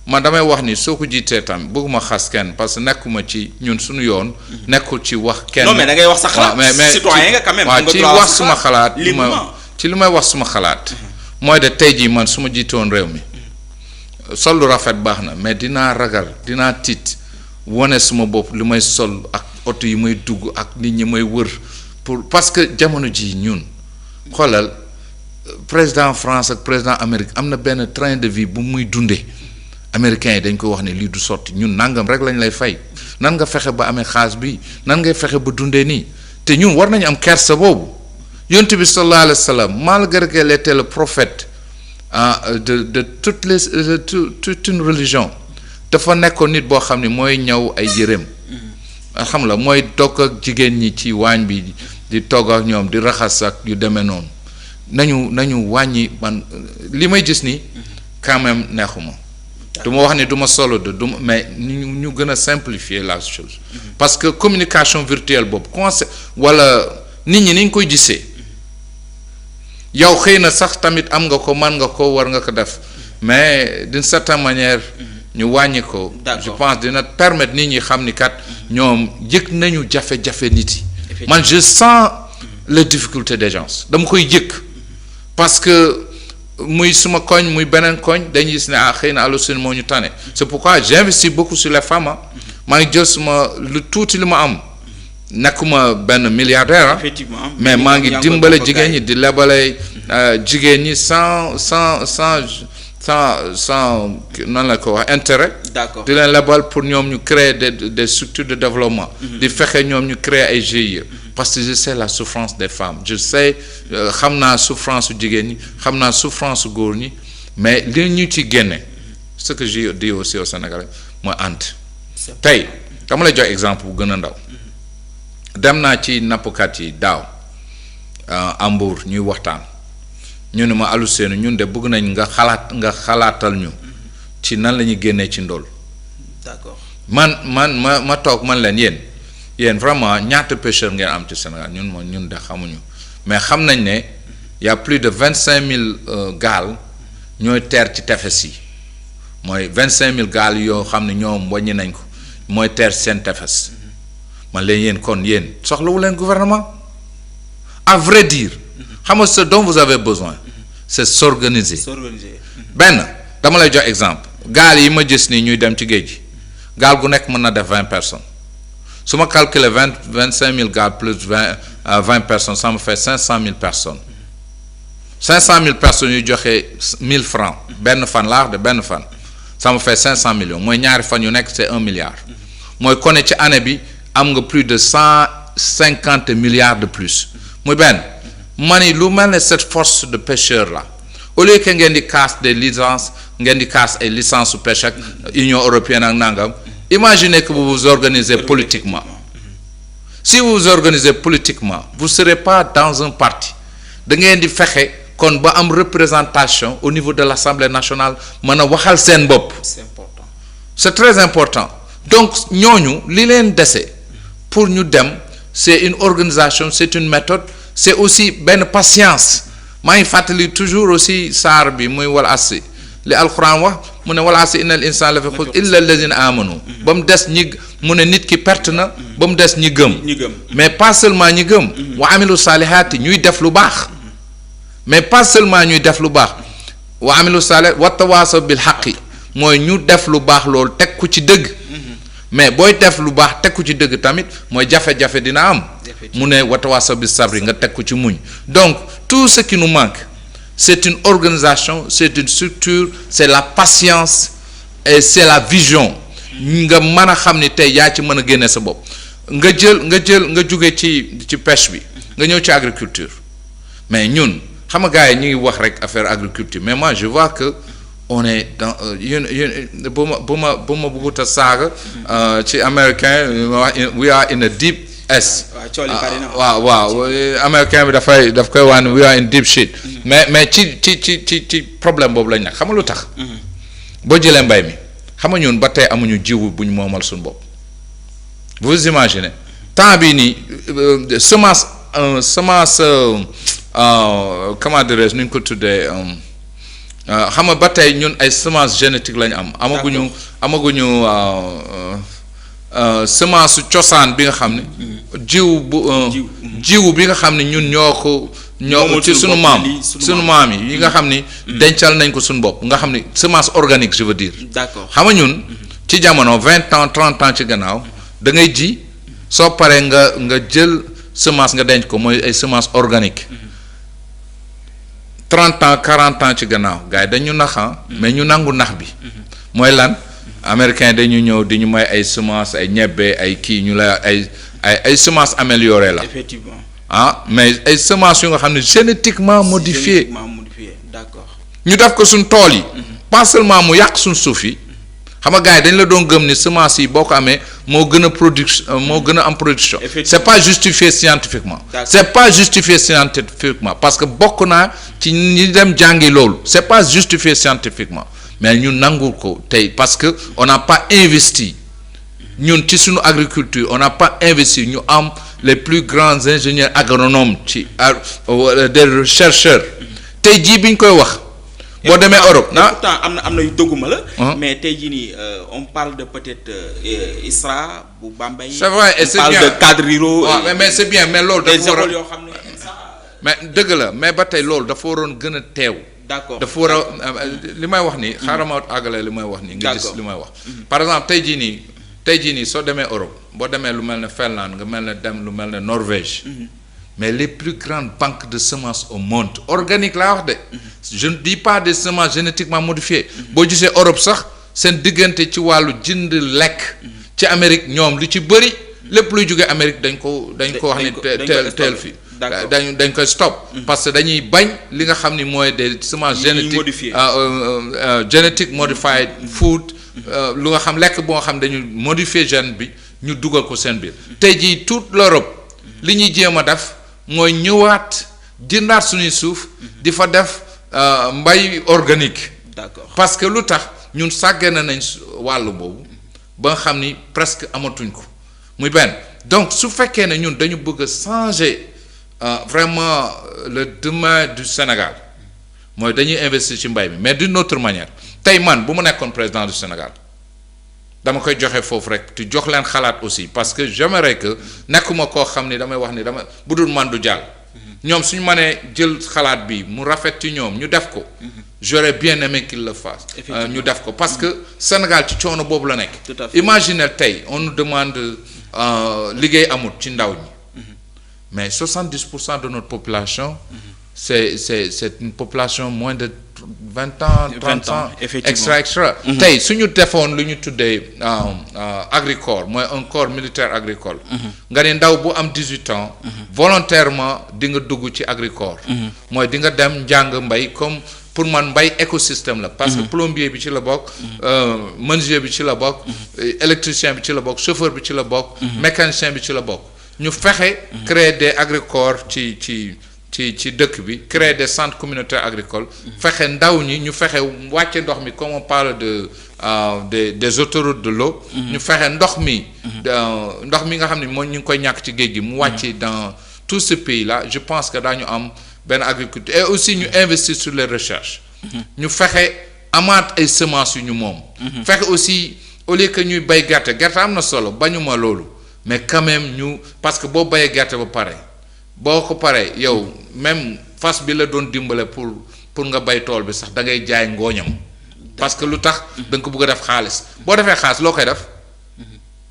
man damay wax ni soo ko jiitee tamit bëgguma xas kenn parce que nekkuma ci ñun suñu yoon nekkul ci wax kenn non mais da ngay wax sa xalaat mais citoyen nga quand même waaw ci wax suma xalaat ci li may wax suma xalaat mooy de tey jii man su ma jiitoon réew mi sol lu rafet baax na mais dinaa ragal dinaa tiit wane suma bopp li may sol ak oto yi may dugg ak nit ñi may wër pour parce que jamono ji ñun xoolal président France ak président Amérique am na benn train de vie bu muy dundee américains yi dañ ko wax ne lii du sotti ñun nangam rek lañ lay fay nan nga fexe ba amee xaalis bi nan ngay fexe ba dundee nii te ñun war nañu am kersa boobu. Yonent bi sallallahu alayhi wa sallam malgré qu'il était le prophète de toute une religion dafa nekkoon nit boo xam ne mooy ñëw ay yéreem xam la mooy togg ak jigéen ñi ci waañ bi di togg ak ñoom di raxas ak yu demee noonu nañu wàññi man li may gis ni quand même neexuma du ma wax ni du ma solo mais ñu gën a simplifier la chose parce que communication virtuelle boobu wala nit ñi ni ñu koy gisee yow xëy na sax tamit am nga ko man nga ko war nga ko def mais d'une certaine manière ñu wàññi ko je pense dina permettre nit ñi xam ni kat ñoom yëg nañu jafe-jafe nit yi man je sens les difficultés des gens dama koy yëg parce que muy suma koñ muy beneen koñ dañuy gis ne xëy na Alioune moo ñu tane c'est pourquoi j'investis beaucoup sur les femmes maa ngi jël suma lu tuuti li ma am nekkuma benn milliardaire mais maa ngi dimbale jigéen ñi di lebale jigéen ñi sans nan la ko wax intérêt. d'accord di leen lebal pour ñoom ñu créer des structures de développement. di fexe ñoom ñu créer ay GIE. parce que je sais la souffrance des femmes je sais xam naa souffrance su jigéen ñi xam naa souffrance su góor ñi mais li ñu ci génne ce que je dis aussi au Sénégalais mooy ànd. tey dama lay jox exemple bu gën a ndaw. dem naa ci nappkat yi daaw am Mbour ñuy waxtaan ñu ne ma Alioune ñun de bëgg nañ nga xalaatal ñu ci nan la ñuy génnee ci ndóol. d'accord ma toog man leen yéen vraiment ñaata pêcheur ngeen am ci Sénégal ñun de xamuñu mais xam nañ ne y a plus de 25 000 gaal ñooy teer ci tefes yi mooy 25 000 gaal yoo xam ne ñoom wàññi nañ ko mooy teer seen tefes. man leen yéen kon yéen soxlawu leen gouvernement à vrai dire xam nga ce dont vous avez besoin c'est s'organiser benn dama lay jox exemple gaal yi ma gis nii ñuy dem ci géej gi gaal gu nekk mën na def 20 personnes su ma calculer 25 000 gars plus 20 personnes ça me fait 500 000 personnes 500 000 personnes yu joxe 1000 francs benn fan laax de benn fan ça me fait 500 millions mooy ñaari fan yu nekk c'est 1 milliard mooy kone ci année bi am nga plus de 150 milliards de plus muy benn mani lu mel ne cette force de pêcheurs là au lieu que ngeen di casse des licences ngeen di casse ay licences su pêche ak Union européenne ak nangam imaginez que vous vous organisez politiquement si vous vous organisez politiquement vous serez pas dans un parti da ngeen di fexe kon ba am représentation au niveau de l'Assemblée nationale mën a waxal seen bopp. c'est important. c'est très important donc ñooñu li leen dese pour ñu dem c'est une organisation c'est une méthode c'est aussi benn patience maa ngi fàttali toujours aussi saar bi muy wal asri li alquran wax mu ne wal asri innal insana la fi xusr illa allazina amanu ba mu des ñi mu ne nit ki perte na ba mu des ñi gëm mais pas seulement ñi gëm wa amilu saalihaati ñuy def lu baax mais pas seulement ñuy def lu baax wa amilu saalihaati wa tawaasaw bil haqqi mooy ñu def lu baax loolu teg ku ci dëgg mais booy def lu baax teg ku ci dëgg tamit mooy jafe-jafe dina am mu ne wa tawaasaw bis sabri nga teg ku ci muñ donc tout ce qui nous manque c'est une organisation c'est une structure c'est la patience et c'est la vision nga mën a xam ni tey yaa ci mën a génne sa bopp nga jóge ci pêche bi nga ñëw ci agriculture mais ñun xam nga gars yi ñu ngi wax rek affaire agriculture mais moi je vois que on est dans bu ma bëggut a saaga ci américain we are in a deep S waaw américain bi daf koy waan we are in deep shit mais ci problème boobu lañ nag xam nga lu tax boo jëlee mbay mi xam nga ñun ba tey amuñu jiwu bu ñu moomal suñu bopp vous imaginez temps bii nii semence comment dirais-je nu ñu ko tuddee xam nga ba tey ñun ay semence génétique lañu am amaguñu semence cosaan bi nga xam ne jiwu bi nga xam ne ñun ñoo ci sunu maam yi nga xam ni dencal nañ ko suñu bopp nga xam ni semence organique je veux dire d'accord xam nga ñun ci jamono 20 ans 30 ans ci gannaaw da ngay ji soo paree nga jël semence nga denc ko mooy ay semence organique 30 ans 40 ans ci gannaaw gars yi dañu naxa mais ñu nangu nax bi mooy lan américain dañu ñëw di ñu may ay semence ay ñebbe ay kii ñu la ay semence améliorée la effectivement mais ay semence yu nga xam ne génétiquement modifié d'accord ñu def ko suñ tool yi pas seulement mu yàq suñ suuf yi xam nga gars yi dañ la doon gëm ni semence yi boo ko amee moo gën a am production c'est pas justifié scientifiquement c'est pas justifié scientifiquement parce que bokk naa ci ñi dem jàngi loolu c'est pas justifié scientifiquement mais ñun nangul ko tey parce que on n'a pas investi ñun ci suñu agriculture on n'a pas investi ñu am les plus grands ingénieurs agronomes ci des chercheurs tey jii bi ñu koy wax boo demee Europe pourtant am na yu dëgguma la mais tey jii nii on parle de peut-être ISRA bu Bambey c'est vrai et c'est bien on parle de cadres ruraux mais c'est bien mais loolu des écoles yoo xam ne mais dëgg la mais ba tey loolu dafa waroon gën a teew d'accord dafa war a li may wax nii xaaral ma àggale li may wax nii nga gis li may wax par exemple tey jii nii soo demee Europe boo demee lu mel ne Finlande nga mel ne dem lu mel ne Norvège mais les plus grandes banques de semences au monde organique laa wax de je ne dis pas des semences génétiquement modifiées boo gisee Europe sax seen diggante ci wàllu jënd lekk ci Amérique ñoom lu ci bëri lépp luy jógee Amérique dañ ko wax ni teel fi dañ koy stop parce que dañuy bañ li nga xam ni mooy des semences génétiques genetic modified food lu nga xam lekk boo nga xam dañu modifier gène bi ñu dugal ko seen biir tey jii toute l'Europe li ñuy jéem a def mooy ñëwaat jëndaat suñuy suuf di fa def mbay organique d'accord parce que lu tax ñun sàggane nañ wàllu boobu ba nga xam ni presque amatuñ ko muy benn donc su fekkee ne ñun dañu bëgg a changer vraiment le demain du Sénégal mooy dañuy investir ci mbay mi mais d'une autre manière tey man bu ma nekkoon président du Sénégal dama koy joxe foofu rek te jox leen xalaat aussi parce que j'aimerais que nekkuma koo xam ni damay wax ni dama bu dul man du jàll ñoom suñu mënee jël xalaat bi mu rafet ci ñoom ñu def ko j'aurais bien aimé qu'il le fasse ñu def ko parce que Sénégal ci coono boobu la nekk imaginez tey on nous demande liggéey amut ci ndaw ñi mais 70% de notre population c'est une population moins de 20 ans 30 ans extra tey suñu defoon lu ñu tuddee agricole mooy un corps militaire agricole nga ne ndaw bu am 18 ans volontairement di nga dugg ci agricole mooy di nga dem njàng mbay comme pour man mbay écosystème la parce que plombier bi ci la bokk menuisier bi ci la bokk électricien bi ci la bokk chauffeur bi ci la bokk mécanicien bi ci la bokk ñu fexe créer des agricoles ci dëkk bi créer des centres communautaires agricoles fexe ndaw ñi ñu fexe wàcce ndox mi comme on parle des autoroutes de l'eau ñu fexe ndox mi nga xam ne mooy ñu ngi koy ñàkk ci géej gi mu wàcce dans tout ce pays là je pense que daañu am benn agriculture et aussi ñu investir sur les recherches ñu fexe amaat ay semences yu ñu moom fexe aussi au lieu que ñuy bay gerte am na solo bañuma loolu mais quand même ñu parce que boo bayee gerte ba pare boo ko paree yow même fas bi la doon dimbale pour nga bay tool bi sax da ngay jaay ngooñam parce que lu tax da nga ko bëgg a def xaalis boo defee xaalis loo koy def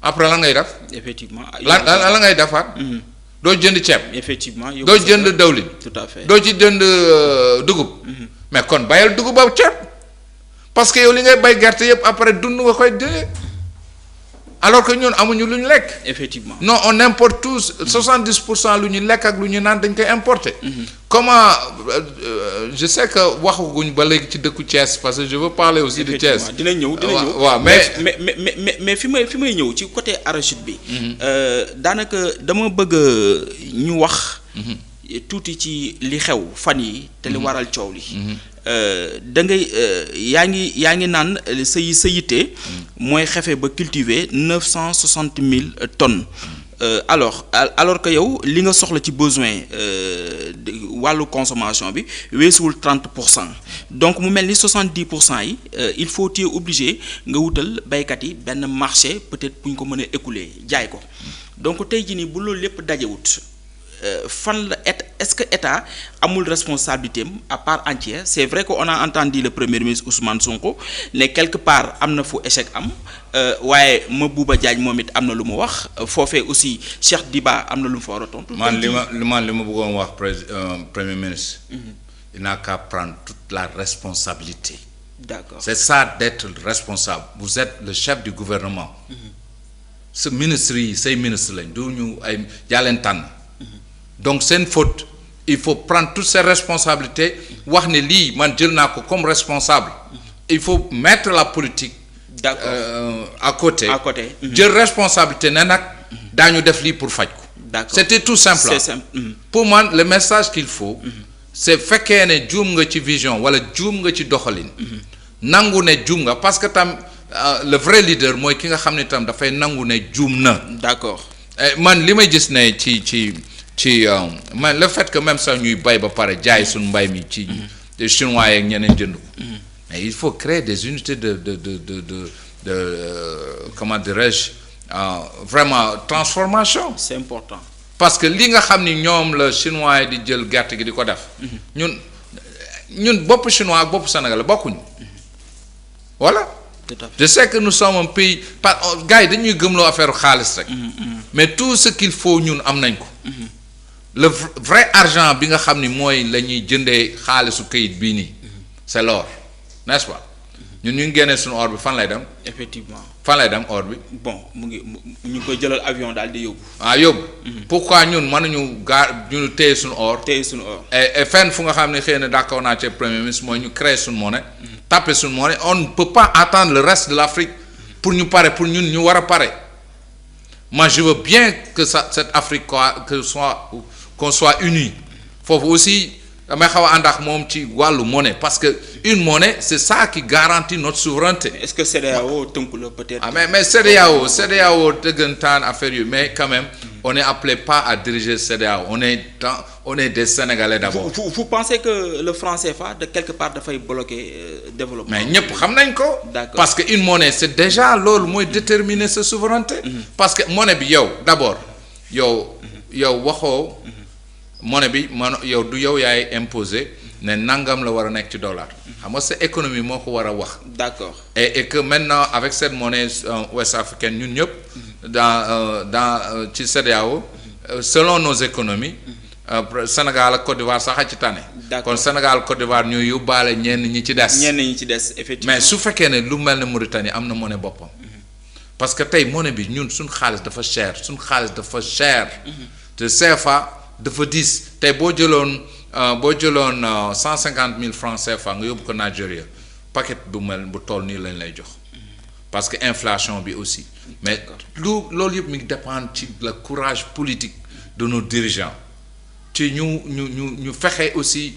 après lan ngay def effectivement la ngay defaat doo jënd ceeb effectivement doo jënd dawlin tout à fait doo ci jënd dugub mais kon bayal dugub ak ceeb parce que yow li ngay bay gerte yëpp après dund nga koy dee alors que ñun amuñu lu ñu lekk. effectivement non on importe tous 70% lu ñu lekk ak lu ñu naan dañ koy importer. comment je sais que waxaguñ ba léegi ci dëkku Thiès parce que je veux parler aussi de Thiès. dinañ ñëw waaw mais fi may ñëw ci côté arachide bi. daanaka dama bëgg ñu wax. tuuti ci li xew fan yi te li waral coow li. da ngay yaa ngi naan sa yitte mooy xefe ba cultiver 960 000 tonnes alors que yow li nga soxla ci besoin wàllu consommation bi weesuwul 30% donc mu mel ni 70% yi il faut tu es obligé nga wutal baykat yi benn marché peut-être bu ñu ko mën a écouler jaay ko donc tey jii nii bu loolu lépp dajewut fan la est-ce que état amul responsabilité à part entière c'est vrai que on a entendu le premier ministre Ousmane Sonko ne quelque part am na fu échec am waaye Mabouba Diagne moom it am na lu mu wax foofee aussi Cheikh Diba am na lu mu fa war a tontu. man li ma bëggoon wax premier ministre. il n'a qu'à prendre toute la responsabilité. D'accord. C'est ça d'être responsable vous êtes le chef du gouvernement. ce ministre yi say ministre lañ du ñu ay yaa leen tànn. donc c'est une faute il faut prendre toutes ses responsabilités wax ne lii man jël naa ko comme responsable il faut mettre la politique à côté jël responsabilité ne nag daañu def lii pour faj ko c'était tout simple pour man le message qu'il faut c'est fekkee ne juum nga ci vision wala juum nga ci doxalin nangu ne juum nga parce que tam le vrai leader mooy ki nga xam ne tam dafay nangu ne juum na d'accord man li may gis ne ci man le fait que même ça ñuy bay ba pare jaay suñu mbay mi ci chinois yeeg ñeneen jënd ko mais il faut créer des unités de comment dirais-je vraiment transformation. C'est important parce que li nga xam ni ñoom la chinois yi di jël gerte gi di ko def ñun bopp chinois ak bopp sénégalais bokkuñu voilà. Je sais que nous sommes un pays gars yi dañuy gëmloo affaire xaalis rek mais tout ce qu'il faut ñun am nañ ko le vrai argent bi nga xam ni mooy la ñuy jëndee xaalisu këyit bii nii c'est l'or n'est-ce pas ñun ñu ngi génnee suñu or bi fan lay dem. Effectivement fan lay dem or bi. bon mu ngi koy jëlal avion daal di yóbbu. Yóbbu. Pourquoi ñun mënuñu ñu téye suñu or. Et fenn fu nga xam ne xëy na d'accord naa ci premier ministre mooy ñu créer suñu monnaie. taper suñu monnaie on ne peut pas attendre le reste de l'Afrique pour ñu pare pour ñun ñu war a pare. Moi je veux bien que cette Afrique qu'on soit unis foofu aussi damay xaw a ànd ak moom ci wàllu monnaie parce que une monnaie c'est ça qui garantit notre souveraineté. Est-ce que CEDEAO tënku la peut-être. mais CEDEAO dëggantaan affaire yu mais quand même on est appelé pas à diriger CEDEAO on est des Sénégalais d'abord. Vous pensez que le franc CFA de quelque part dafay bloquer développement. mais ñëpp xam nañ ko. D'accord. Parce que une monnaie c'est déjà loolu mooy déterminer sa souveraineté. Parce que monnaie bi yow d'abord yow waxoo. monnaie bi yow du yow yaay imposé ne nangam la war a nekk ci dollar xam nga sa économie moo ko war a wax. D'accord. et que maintenant avec cette monnaie ouest africaine ñun ñëpp dans ci CEDEAO selon nos économies Sénégal ak Côte d'Ivoire sax a ci tane. kon Sénégal Côte d'Ivoire ñuy yóbbaale ñenn ñi ci des. ñenn ñi ci des effectivement. mais su fekkee ne lu mel ne Mauritanie am na monnaie boppam. parce que tey monnaie bi ñun suñ xaalis dafa cher suñ xaalis dafa cher. te CFA dafa diis tey boo jëloon 150,000 francs CFA nga yóbbu ko Nigeria paquet bu mel bu toll nii lañ lay jox. parce que inflation bi aussi. mais loolu yëpp mi ngi dépendre ci le courage politique de nos dirigeants. ci ñu fexe aussi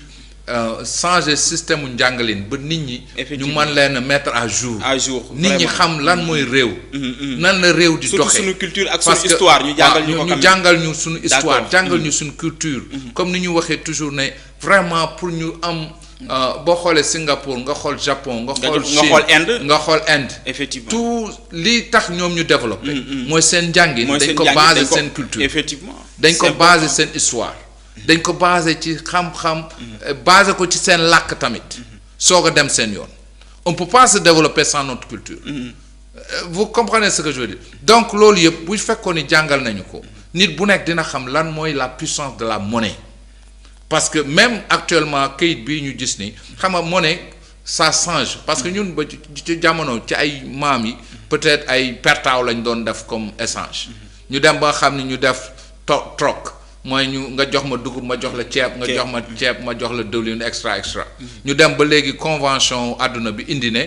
changer système mu njàngalin ba nit ñi. ñu mën leen a mettre à jour. nit ñi xam lan mooy réew. nan la réew di doxee surtout suñu culture ak suñu histoire ñu jàngal ñu ko ñu jàngal ñu suñu histoire jàngal ñu suñu culture. comme ni ñu waxee toujours ne vraiment pour ñu am boo xoolee Singapour nga xool Japon nga xool Chine nga xool Inde. effectivement tout li tax ñoom ñu développé. mooy seen njàngin dañ ko basé seen culture. effectivement dañ ko basé seen histoire. dañ ko basé ci xam-xam basé ko ci seen làkk tamit soog a dem seen yoon on peut pas se développer sans notre culture vous comprenez ce que je veux dire donc loolu yëpp bu fekkoon ni jàngal nañu ko nit bu nekk dina xam lan mooy la puissance de la monnaie parce que même actuellement kayit bii ñu gis ni xam nga monnaie ça change parce que ñun ba ci jamono ci ay maam yi peut-être ay pertaaw lañ doon def comme échange ñu dem ba xam ni ñu def troc mooy nga jox ma dugub ma jox la ceeb nga jox ma ceeb ma jox la diwlin extra ñu dem ba léegi convention àdduna bi indi ne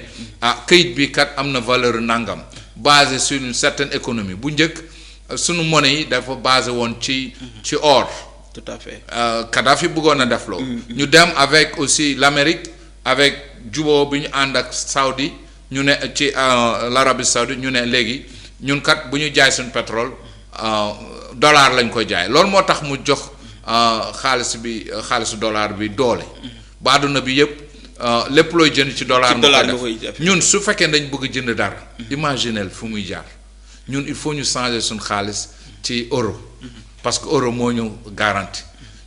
këyit bi kat am na valeur nangam basé sur une certaine économie bu njëkk sunu monnaie yi dafa basé woon ci or. tout à fait Kadhafi bëggoon a def loolu. ñu dem avec aussi l'Amérique avec juboo bi ñu ànd ak Saudi ñu ne ci l'Arabie saoudite ñu ne léegi ñun kat bu ñu jaay suñu pétrole. dollar lañ koy jaay loolu moo tax mu jox xaalisu dollar bi doole ba àdduna bi yëpp lépp looy jënd ci dollar nga koy def ñun su fekkee dañ bëgg jënd dara imaginel fu muy jaar ñun il faut ñu changer suñ xaalis ci euro parce que euro moo ñu garanti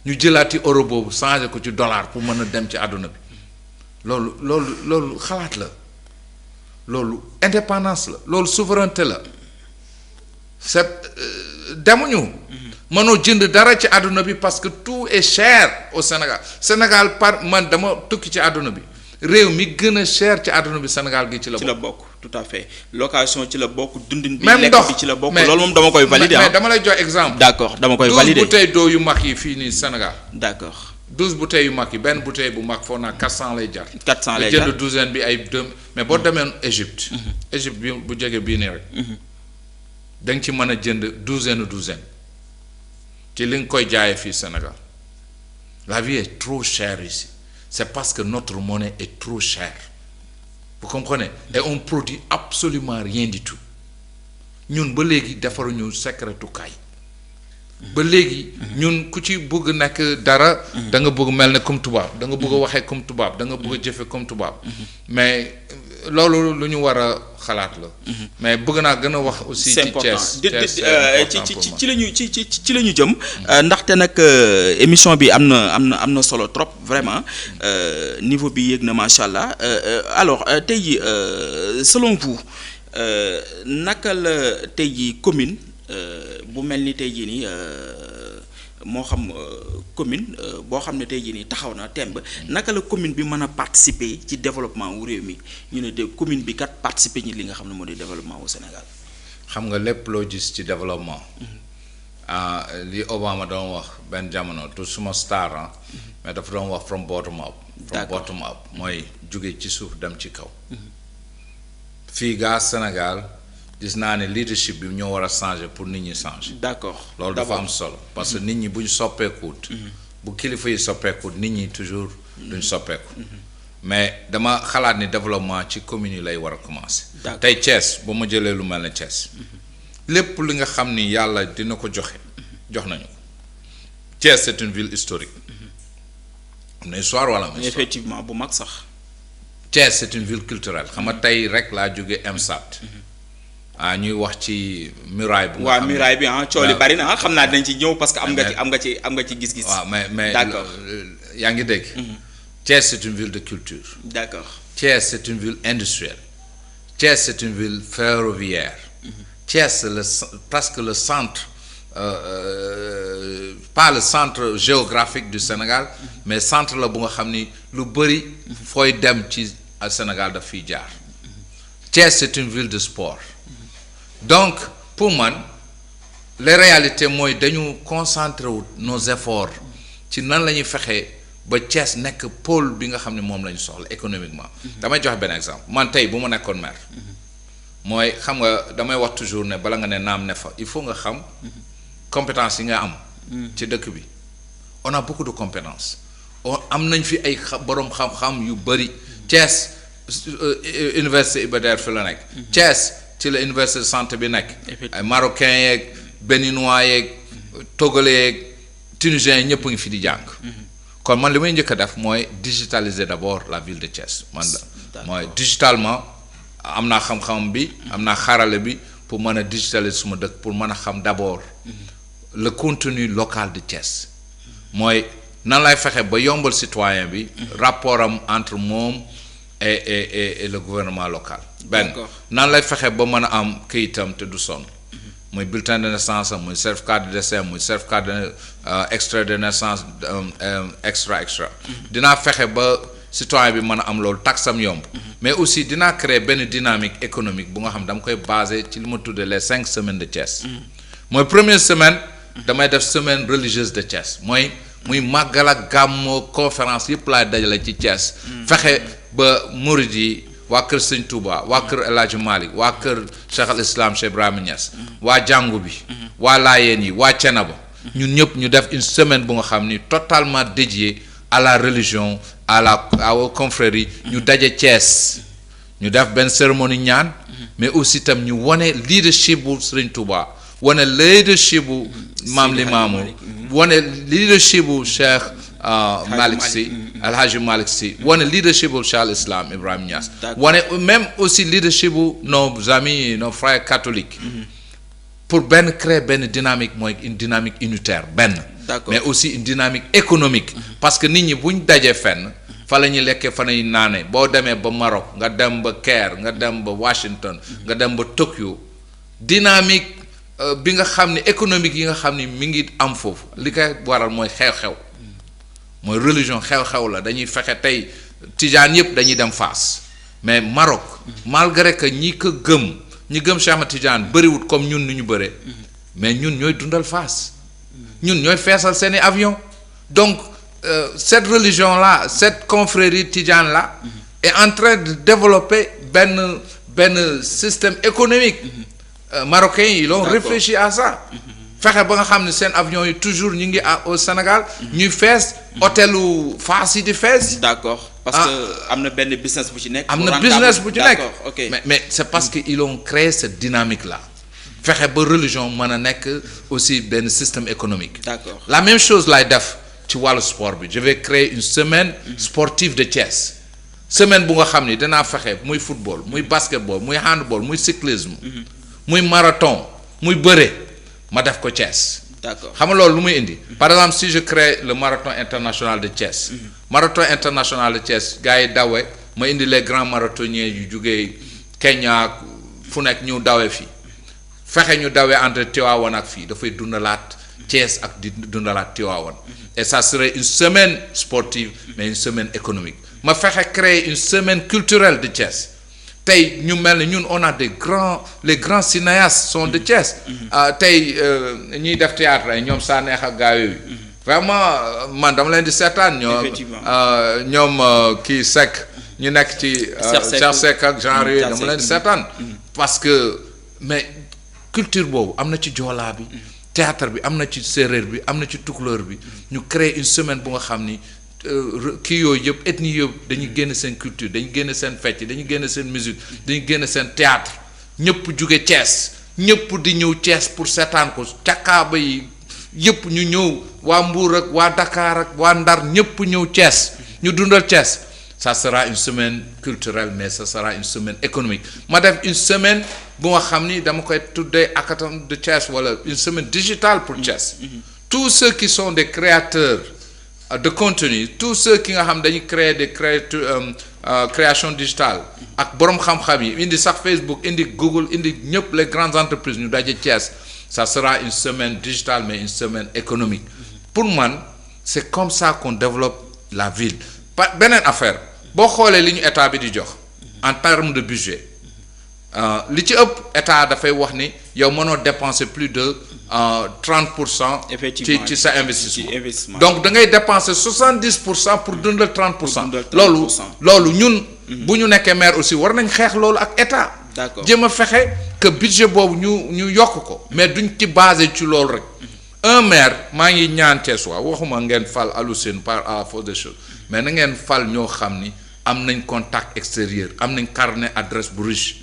ñu jëlaati euro boobu changer ko ci dollar pour mën a dem ci àdduna bi loolu xalaat la loolu indépendance la loolu souveraineté la c'est demuñu mënoo jënd dara ci àdduna bi parce que tout est cher au Sénégal par man dama tukki ci àdduna bi réew mi gën a cher ci àdduna bi Sénégal gi ci la bokk tout à fait location ci la bokk dundin bi même lekk bi ci la bokk loolu moom dama koy valider mais dama lay jox exemple d'accord dama koy valider 12 bouteilles d'eau yu mag yi fii nii Sénégal d'accord 12 bouteilles yu mag yi benn bouteille bu mag foog naa 400 lay jar 400 lay jar jënd douzaine bi ay 2 mais boo demee Égypte bi bu jege bii nii rek da nga ci mën a jënd douzaine ci li nga koy jaayee fii Sénégal la vie est trop chère ici c'est parce que notre monnaie est trop chère vous comprenez et on produit absolument rien du tout ñun ba léegi defaruñu secrétukaay ba léegi ñun ku ci bëgg nekk dara da nga bëgg mel ne comme tubaab da nga bëgg a waxee comme tubaab da nga bëgg a jëfe comme tubaab mais loolu lu ñu war a xalaat la mais bëgg naa gën a wax aussi ci Thiès ci la ñu jëm ndaxte nag émission bi am na solo trop vraiment niveau bi yéeg na macha allah alors tey jii selon vous naka la tey jii commune bu mel ni tey jii nii moo xam commune boo xam ne tey jii nii taxaw na temb naka la commune bi mën a participer ci développement wu réew mi ñu ne de commune bi kat participer ñi li nga xam ne moo di développement wu Sénégal. xam nga lépp loo gis ci développement. li Obama doon wax benn jamono tout suma star mais dafa doon wax from bottom up. from bottom up mooy jóge ci suuf dem ci kaw. fii gaa Sénégal. gis naa ne leadership bi ñoo war a changer pour nit ñi changer. d'accord loolu dafa am solo parce que nit ñi bu ñu soppeekuut. bu kilifa yi soppeekuut nit ñi toujours duñ soppeeku. mais dama xalaat ni développement ci communes yi lay war a commencer. tey Thiès ba ma jëlee lu mel ne Thiès. lépp li nga xam ni yàlla dina ko joxe jox nañu ko. Thiès c'est une ville historique. am na histoire wala am histoire effectivement bu mag sax. Thiès c'est une ville culturelle xam nga tey rek laa jóge MSAT. ñuy wax ci muraille bu nga xam ne muraille bi coow li bari na xam naa dinañ ci ñëw parce que am nga ci gis-gis. waaw mais d'accord yaa ngi dégg. Thiès c'est une ville de culture. d'accord Thiès c'est une ville industrielle. Thiès c'est une ville ferroviaire. Thiès presque le centre pas le centre géographique du Sénégal mais centre la bu nga xam ni lu bëri fooy dem ci Sénégal daf fiy jaar Thiès c'est une ville de sport donc pour man les réalités mooy dañu concentrer wu nos efforts ci nan la ñuy fexee ba Thiès nekk pôle bi nga xam ne moom la ñu soxla économiquement damay joxe benn exemple man tey bu ma nekkoon maire mooy xam nga damay wax toujours ne bala nga ne naam ne fa il faut nga xam compétence yi nga am ci dëkk bi on a beaucoup de compétences am nañ fi ay borom xam-xam yu bëri Thiès université Iba Der fi la nekk Thiès ci la université de santé bi nekk ay marocains yeeg béninois yeeg togolais yeeg tunisiens yi ñëpp ngi fi di jàng kon man li may njëkk a def mooy digitaliser d'abord la ville de Thiès man la mooy digitalement am naa xam-xam bi am naa xarale bi pour mën a digitaliser suma dëkk pour mën a xam d'abord le contenu local de Thiès mooy nan lay fexe ba yombal citoyen bi rapport am entre moom et le gouvernement local benn nan lay fexe ba mën a am këyitam te du sonn muy bulletin de naissance muy certificat de décès muy certificat de extrait de naissance extra dinaa fexe ba citoyen bi mën a am loolu taxam yomb mais aussi dinaa créer benn dynamique économique bu nga xam dama koy basé ci li ma tuddee les 5 semaines de Thiès mooy première semaine damay def semaine religieuse de Thiès muy màggal ak gàmmoo conférence yëpp laay dajale ci Thiès fexe ba murid yi waa kër Sëñ Touba waa kër El Hadj Malick waa kër Cheikh al Islam Cheikh Ibrahima Niass waa jàngu bi waa Laayeen yi waa Cenaba ñun ñëpp ñu def une semaine bu nga xam ni totalement dédiée à la religion aux confréries ñu daje Thiès ñu def benn cérémonie ñaan mais aussi itam ñu wane leadership bu Sëriñ Touba wane leadership bu Maam Limaamu wane leadership bu Cheikh Malick Sy Alhaji Malick Sy wane leadership bu Cheikh al Islam Ibrahima Niass wane même aussi leadership bu nos amis nos frères catholiques pour benn créer benn dynamique mooy une dynamique unitaire benn mais aussi une dynamique économique parce que nit ñi bu ñu dajee fenn fa la ñuy lekkee fa la ñuy naane boo demee ba Maroc nga dem ba Caire nga dem ba Washington nga dem ba Tokyo dynamique bi nga xam ne économique yi nga xam ni mi ngi am foofu li koy waral mooy xew-xew mooy religion xew-xew la dañuy fexe tey tijaan yëpp dañuy dem Fass mais Maroc malgré que ñi gëm Cheikh Ahmed Tidiane bëriwut comme ñun ni ñu bëree mais ñun ñooy dundal Fass ñun ñooy feesal seeni avion donc cette religion là cette confrérie Tidiane là est en train de développer benn système économique marocains yi ils ont réfléchi à ça fexe ba nga xam ne seen avion yi toujours ñu ngi au Sénégal ñuy fees hôtelu Fass yi di fees d'accord parce que am na benn business bu ci nekk am na business bu ci nekk ok mais c'est parce que ils ont créé cette dynamique là fexe ba religion mën a nekk aussi benn système économique d'accord la même chose lay def ci wàllu sport bi je vais créer une semaine sportive de Thiès semaine bu nga xam ni danaa fexe muy football muy basketball muy handball muy cyclisme muy marathon muy bëre ma def ko Thiès d'accord xam nga loolu lu muy indi par exemple si je crée le marathon international de Thiès marathon international de Thiès gars yi dawee ma indi les grands marathoniens yu jugee Kenya fu nekk ñu dawee fii fexe ñu dawee entre Tivaouane ak fii dafay dundalaat Thiès ak di dundalaat Tivaouane et ça serait une semaine sportive mais une semaine économique ma fexe créer une semaine culturelle de Thiès tey ñu mel ne ñun on a les grands cinéastes sont de Thiès tey ñiy def théâtre ay ñoom Saneex ak gaa yooyu vraiment man dama leen di seetaan ñoom kii Seck ñu nekk ci Cheikh Seck ak genre yooyu dama leen di seetaan parce que mais culture boobu am na ci joolaa bi théâtre bi am na ci séeréer bi am na ci tukulóor bi ñu créer une semaine bu nga xam ni kii yooyu yëpp ethnie yëpp dañuy génn seen culture dañuy génn seen fecc dañuy génn seen musique dañuy génn seen théâtre ñëpp jóge Thiès ñëpp di ñëw Thiès pour seetaan ko cakaaba yi yëpp ñu ñëw waa Mbour ak waa Dakar ak waa Ndar ñëpp ñëw Thiès ñu dundal Thiès ça sera une semaine culturelle mais ça sera une semaine économique ma def une semaine bu nga xam ni dama koy tuddee Hackathon de Thiès wala une semaine digitale pour Thiès tous ceux qui sont des créateurs de contenu tous ceux qui nga xam dañuy créer des création digitale ak borom xam-xam yi indi sax Facebook indi Google indi ñëpp les grandes entreprises ñu daje Thiès ça sera une semaine digitale mais une semaine économique pour man c'est comme ça qu'on développe la ville beneen affaire boo xoolee li ñu état bi di jox en termes de budget li ci ëpp état dafay wax ni yow mënoo dépenser plus de 30% ci sa investissement donc da ngay dépenser 70% pour dundal 30% loolu ñun bu ñu nekkee maire aussi war nañ xeex loolu ak état jéem a fexe que budget boobu ñu yokk ko mais duñ ci basé ci loolu rek un maire maa ngi ñaan Thiès waxuma ngeen fal Alioune par à la force des choses mais na ngeen fal ñoo xam ni am nañ contact extérieur am nañ carnet adresse bu riche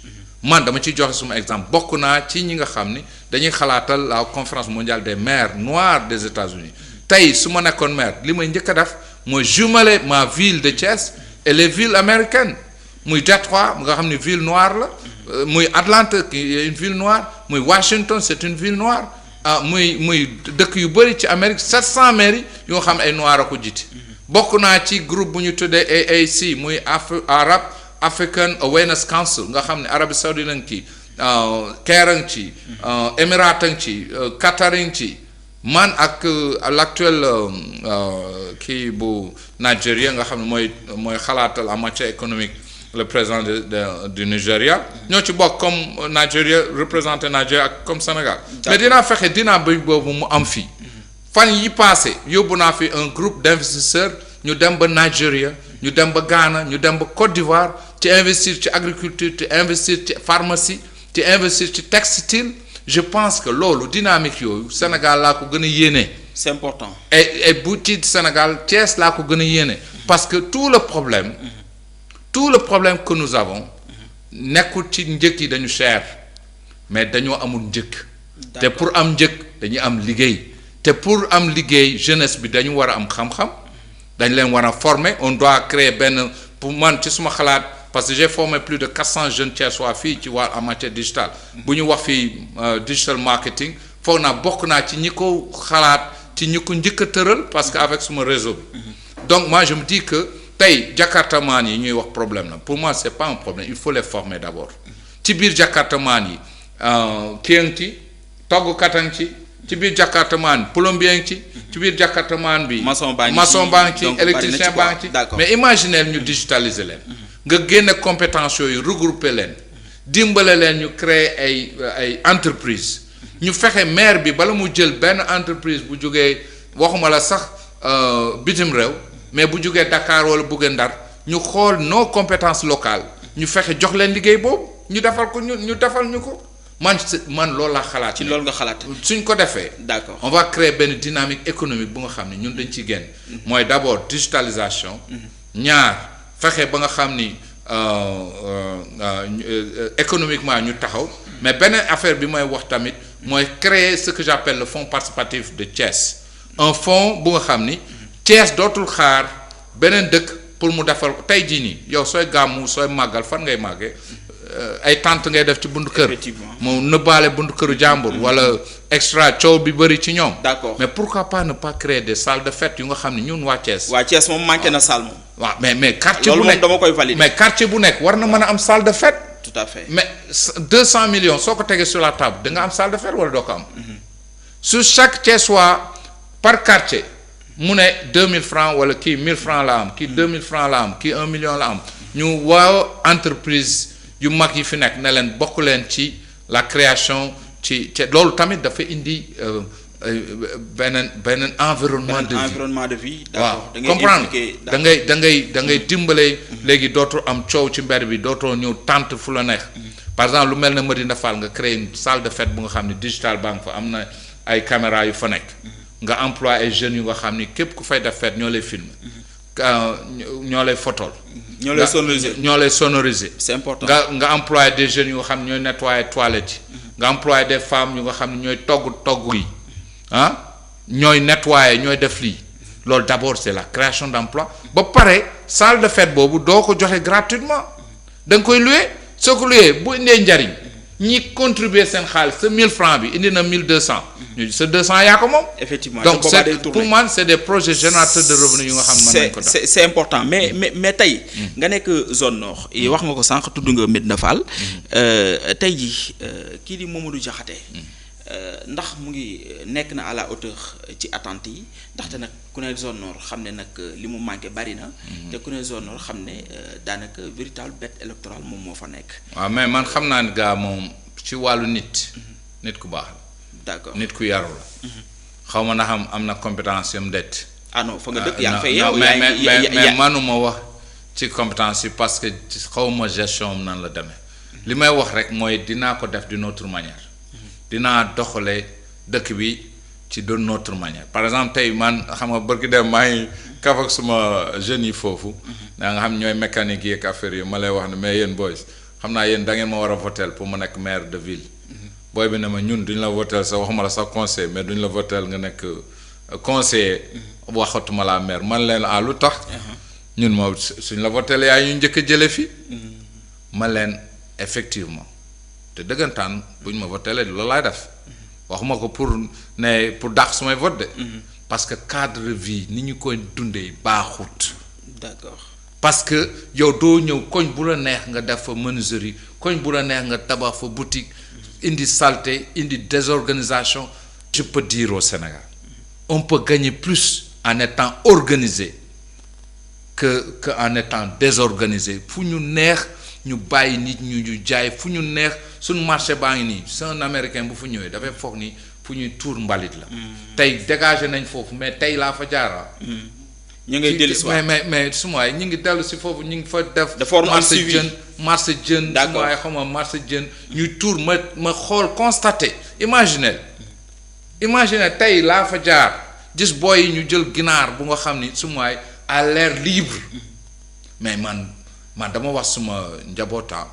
man dama ciy joxe suma exemple bokk naa ci ñi nga xam ni dañuy xalaatal la conférence mondiale des maires noirs des États-Unis tey su ma nekkoon maire li may njëkk a def mooy jumeler ma ville de Thiès et les villes américaines muy Détroit nga xam ni ville noire la muy Atlanta qui est une ville noire muy Washington c'est une ville noire muy dëkk yu bëri ci Amérique 700 mairies yoo xam ay noirs a ko jiite bokk naa ci groupe bu ñu tuddee AAC muy African Awareness Council nga xam ne Arabie Saoudite lañ ci Caire ngi ci Émirats ngi ci Qatar ngi ci man ak l'actuel kii bu Nigeria nga xam ne mooy xalaatal en matière économique le président du Nigeria ñoo ci bokk comme Nigeria représenté Nigeria ak comme Sénégal mais dinaa fexe dinaa bëgg boobu mu am fii fan yi passé yóbbu naa fi un groupe d'investisseurs ñu dem ba Nigeria ñu dem ba Ghana ñu dem ba Côte d'Ivoire ci investir ci agriculture ci investir ci pharmacie ci investir ci textile je pense que loolu dynamique yooyu Sénégal laa ko gën a yéene. c'est important. et bu ci Sénégal Thiès laa ko gën a yéene. parce que tout le problème que nous avons nekkul ci njëkk yi dañu cher mais dañoo amul njëkk. te pour am njëkk dañuy am liggéey te pour am liggéey jeunesse bi dañu war a am xam-xam dañ leen war a former on doit créer benn pour man ci suma xalaat parce que j'ai formé plus de 400 jeunes Thiessois fii ci waa en matière digitale bu ñu wax fii digital marketing foog naa bokk naa ci ñi ko xalaat ci ñi ko njëkk a tëral parce que avec suma réseau bi donc moi je me dis que tey jakartamaan yi ñuy wax problème la pour moi c'est pas un problème il faut les former d'abord ci biir jakartamaan yi kii ngi ci toggkat a ngi ci biir jakartamaan plombier ngi ci biir jakartamaan bi maçon baa ngi ci électricien baa ngi ci mais imaginez ñu digitaliser leen nga génne compétences yooyu regrouper leen dimbale leen ñu créer ay entreprise ñu fexe maire bi bala mu jël benn entreprise bu jógee waxuma la sax bitim réew mais bu jógee Dakar wala buggee Ndar ñu xool nos compétences locales ñu fexe jox leen liggéey boobu ñu defal ko ñu defal ñu ko man loolu laa xalaat. ci loolu nga xalaat. suñ ko defee. d'accord on va créer benn dynamique économique bu nga xam ne ñun dañ ciy génn. mooy d'abord digitalisation. ñaar fexe ba nga xam ni économiquement ñu taxaw. mais beneen affaire bi mooy wax tamit mooy créer ce que j'appelle le fonds participatif de Thiès. un fonds bu nga xam ni Thiès dootul xaar beneen dëkk pour mu defal ko tey jii nii yow sooy gàmmu sooy màggal fan ngay màggee. ay tente ngay def ci buntu kër mu nëbbaale buntu këru jàmbur wala extra coow bi bëri ci ñoom. d'accord mais pourquoi pas ne pas créer des salles de fête yu nga xam ne ñun waa Thiès. waa Thiès moom manqué na salle moom. waaw mais quartier bu nekk dama koy valider. mais quartier bu nekk war na mën a am salle de fête. tout à fait mais 200 millions soo ko tegee sur la table da nga am salle de fête wala doo ko am. sur chaque Thiessois par quartier mu ne 2000 francs wala kii 1000 francs la am kii 2000 francs la am kii 1 million la am ñu waaw entreprise. yu mag yi fi nekk ne leen bokk leen ci la création ci loolu tamit dafa indi beneen environnement de vie waaw comprendre da ngay dimbale léegi dootoo am coow ci mbedd bi dootoo ñëw tente fu la neex par exemple lu mel ne Medina Fall nga créer une salle de fête bu nga xam ne digital banque fa am na ay caméra yu fa nekk nga employé ay jeunes yu nga xam ni képp ku fay def fête ñoo lay filmer ñoo lay photool ñoo lay sonoriser c'est important nga employé des jeunes yu nga xam ne ñooy nettoyer toilettes yi nga employé des femmes yu nga xam ne ñooy togg yi ñooy nettoyer ñooy def lii loolu d'abord c'est la création d'emploi ba pare salle de fête boobu doo ko joxe gratuitement da nga koy louer soo ko louer bu indee njariñ ñi contribuer seen xaalis sa 1000 francs bi indi na 1200. ñu sa 200 yaa ko moom. effectivement donc pour man c'est des projets générateurs de revenus yu nga xam mën nañ ko def. c'est important mais tey. nga nekk zone nord. yi wax nga ko sànq tudd nga Médina Fall. tey jii kii di Mamadou Diakhaté. ndax mu ngi nekk na à la hauteur ci attente yi ndaxte nag ku ne zone nord xam ne nag li mu manqué bari na. te ku ne zone nord xam ne daanaka véritable bête électorale moom moo fa nekk. waaw mais man xam naa ne gaa moom ci wàllu nit ku baax la. d'accord nit ku yaru la. xaw ma na xam am na compétence yam det. ah non fa nga dëkk yaa ngi fay yow mais manuma wax ci compétence yi parce que xaw ma gestion am nan la demee. li may wax rek mooy dinaa ko def d'une autre manière. dinaa doxalee dëkk bi ci d'une autre manière par exemple tey man xam nga bërki dem maa ngi kaf ak suma jeunes yi foofu. da nga xam ñooy mécanique yi ak affaire yi ma lay wax ne mais yéen boys xam naa yéen da ngeen ma war a voter pour ma nekk maire de ville. booy bi ne ma ñun duñ la voter sax waxuma la sax conseil mais duñ la voter nga nekk conseiller. waxatuma la maire man leen lu tax. ñun moom suñ la voter yaa ñu njëkk a jële fi. ma leen effectivement. te dëggantaan bu ñu ma voté loolu laay def waxuma ko pour dàq sumay vote de. parce que cadre de vie ni ñu koy dundee baaxut. d'accord parce que yow doo ñëw koñ bu la neex nga def fa menuiserie koñ bu la neex nga tabax fa boutique indi saleté indi désorganisation. je peux dire au Sénégal on peut gagner plus en étant organisé que en étant désorganisé fu ñu neex. ñu bàyyi nit ñu jaay fu ñu neex suñu marché baa ngi nii c'est un américain bu fu ñëwee dafay foog ni fu ñuy tuur mbalit la. tey dégagé nañ foofu mais tey laa fa jaara ñu ngi dellu si mais suma ñu ngi dellu si foofu ñu ngi fa def. marché jën. d'accord suma xam nga marché jën. ñuy tuur ma xool constaté imaginer tey laa fa jaar gis booy yi ñu jël ginaar bu nga xam ni suma à l'air libre mais man dama wax suma njabootam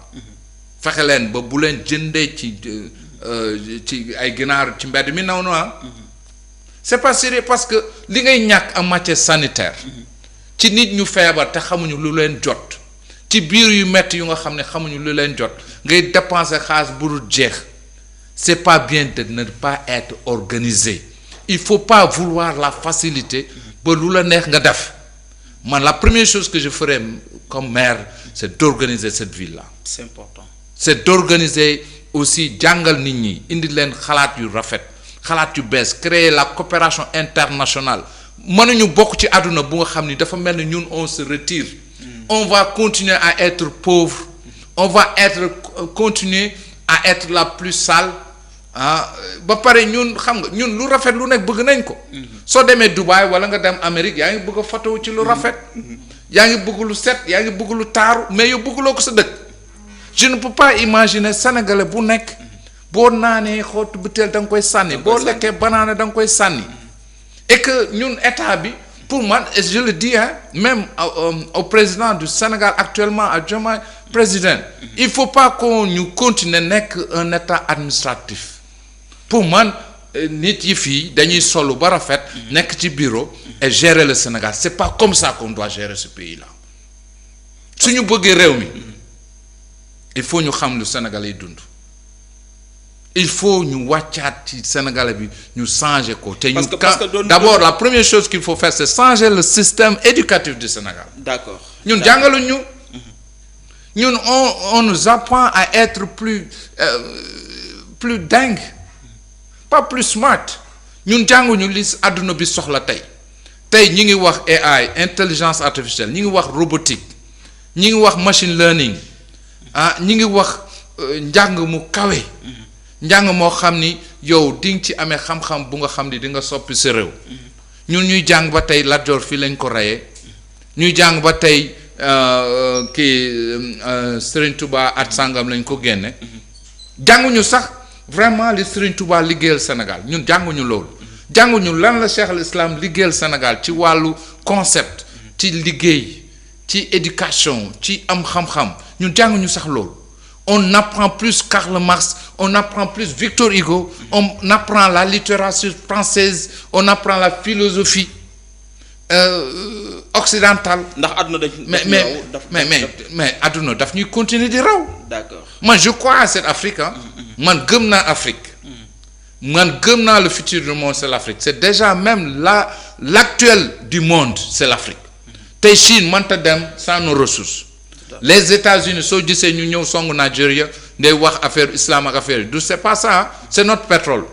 fexe leen ba bu leen jëndee ci ay ginaar ci mbedd mi noonu c'est pas sérieux parce que li ngay ñàkk en matière sanitaire ci nit ñu feebar te xamuñu lu leen jot ci biir yu metti yu nga xam ne xamuñu lu leen jot ngay dépenser xaalis bu dul jeex c'est pas bien de ne pas être organisé il faut pas vouloir la facilité ba lu la neex nga def man la première chose que je ferais comme maire c'est d'organiser cette ville-là. C'est important. C'est d'organiser aussi jàngal nit ñi indi leen xalaat yu rafet xalaat yu bees créer la coopération internationale mënuñu bokk ci àdduna bu nga xam ni dafa mel ni ñun on se retire. On va continuer à être pauvre. On va continuer à être la plus sale ba pare ñun xam nga ñun lu rafet lu nekk bëgg nañ ko. soo demee Dubaï wala nga dem Amérique yaa ngi bëgg a photo ci lu rafet. yaa ngi bëgg lu set yaa ngi bëgg lu taaru mais yow bëgguloo ko sa dëkk. je ne peux pas imaginer sénégalais bu nekk boo naanee xootu butéel da nga koy sànni boo lekkee banaana da nga koy sànni et que ñun état bi pour man et je le dis même au président du Sénégal actuellement à Diomaye président il faut pas qu'on ñu continuer nekk un état administratif pour man nit yi fii dañuy solu ba rafet nekk ci bureau et gérer le Sénégal c'est pas comme ça qu'on doit gérer ce pays-là suñu bëggee réew mi il faut ñu xam lu Sénégalais yi dund il faut ñu wàccaat ci Sénégalais bi ñu changer ko te ñu d'abord la première chose qu'il faut faire c'est changer le système éducatif du Sénégal. D'accord. ñun jàngaluñ ñu ñun on nous apprend à être plus dingue pas plus smart ñun jànguñu li àdduna bi soxla tey ñi ngi wax AI intelligence artificielle ñi ngi wax robotique ñi ngi wax machine learning ñi ngi wax njàng mu kawe njàng moo xam ni yow di nga ci amee xam-xam bu nga xam ni di nga soppi sa réew ñun ñuy jàng ba tey Lat Joor fii lañ ko reyee ñuy jàng ba tey Serigne Touba at sàngam lañ ko génne jànguñu sax vraiment li Serigne Touba liggéeyal Sénégal ñun jànguñu loolu jànguñu lan la Cheikh al Islam liggéeyal Sénégal ci wàllu concept ci liggéey ci éducation ci am xam-xam ñun jànguñu sax loolu on apprend plus Karl Marx on apprend plus Victor Hugo on apprend la littérature française on apprend la philosophie occidentale ndax àdduna mais àdduna daf ñuy continuer di raw D'accord. Man je crois à cette Afrique hein. Man gëm naa Afrique. Man gëm naa le futur du monde c'est l'Afrique c'est déjà même l'actuel du monde c'est l'Afrique. Tey Chine mënta dem sans nos ressources. Les États-Unis soo gisee ñu ñëw songu Nigeria day wax affaire islam ak affaire du c'est pas ça hein. C'est notre pétrole.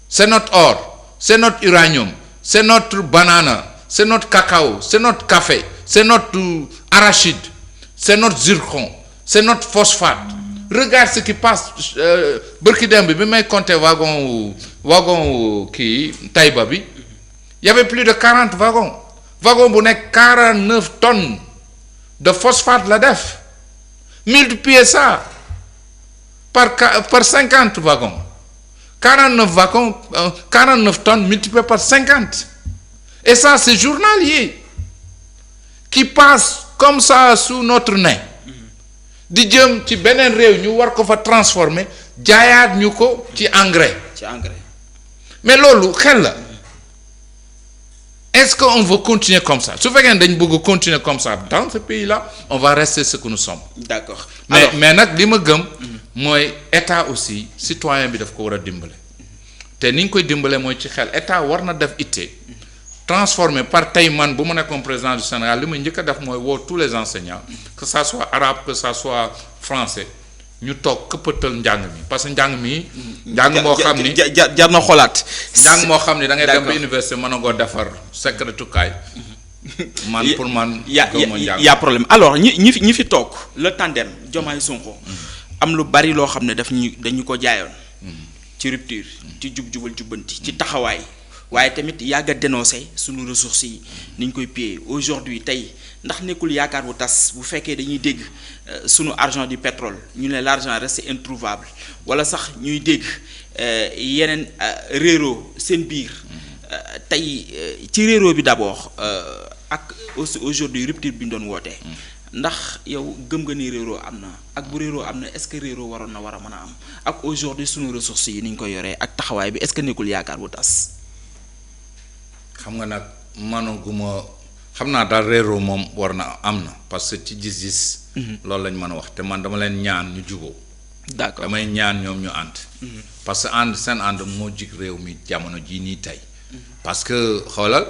C'est notre or. C'est notre uranium. C'est notre banane. C'est notre cacao. C'est notre café. C'est notre arachide. C'est notre zircon. C'est notre phosphate. Regarde ce qui passe bërki démb bi may compter wagon kii Taïba bi il y avait plus de 40 wagons bu nekk 49 tonnes de phosphate la def multiplier ça par 50 wagons 49 tonnes multiplié par 50 et ça c'est journalier qui passe comme ça sous notre nez di jëm ci beneen réew ñu war ko fa transformer jaayaat ñu ko ci engrais mais loolu xel la est-ce qu'on veut continuer comme ça su fekkee dañ bëgg continuer comme ça dans ce pays-là on va rester ce que nous sommes. D'accord. mais nag li ma gëm mooy état aussi citoyen bi daf ko war a dimbale te ni ñu koy dimbale mooy ci xel état war na def itte transformé par tey man bu ma nekkoon président du Sénégal li ma njëkk a def mooy woo tous les enseignants que ça soit arabe que ça soit français ñu toog këppatal njàng mi parce que njàng mi. njàng moo xam ni jar na xolaat. njàng moo xam ni da ngay dem ba université mën a goo defar secrétukaay. man pour man. y a problème alors ñi fi toog le tandem Diomaye Sonko. am lu bari loo xam ne dañu ko jaayoon. ci rupture ci jubal jubbanti ci taxawaay. waaye tamit yàgg a dénoncer sunu ressources yi ni ñu koy piller aujourd'hui tey ndax nekkul yaakaar bu tas bu fekkee dañuy dégg sunu argent du pétrole ñu ne l'argent reste introuvable wala sax ñuy dégg yeneen réeroo seen biir tey ci réeroo bi d'abord ak aussi aujourd'hui rupture bi ñu doon wootee ndax yow gëm nga ni réeroo am na ak bu réeroo am na est-ce que réeroo waroon na war a mën a am ak aujourd'hui sunu ressources yi ni ñu koy yoree ak taxawaay bi est-ce que nekkul yaakaar bu tas. xam nga nag managuma xam naa daal réeroo moom war na am na parce que ci gis-gis. loolu lañ mën a wax te man dama leen ñaan ñu juboo. D'accord damay ñaan ñoom ñu ànd. parce que ànd seen ànd moo jig réew mi jamono jii nii tey. parce que xoolal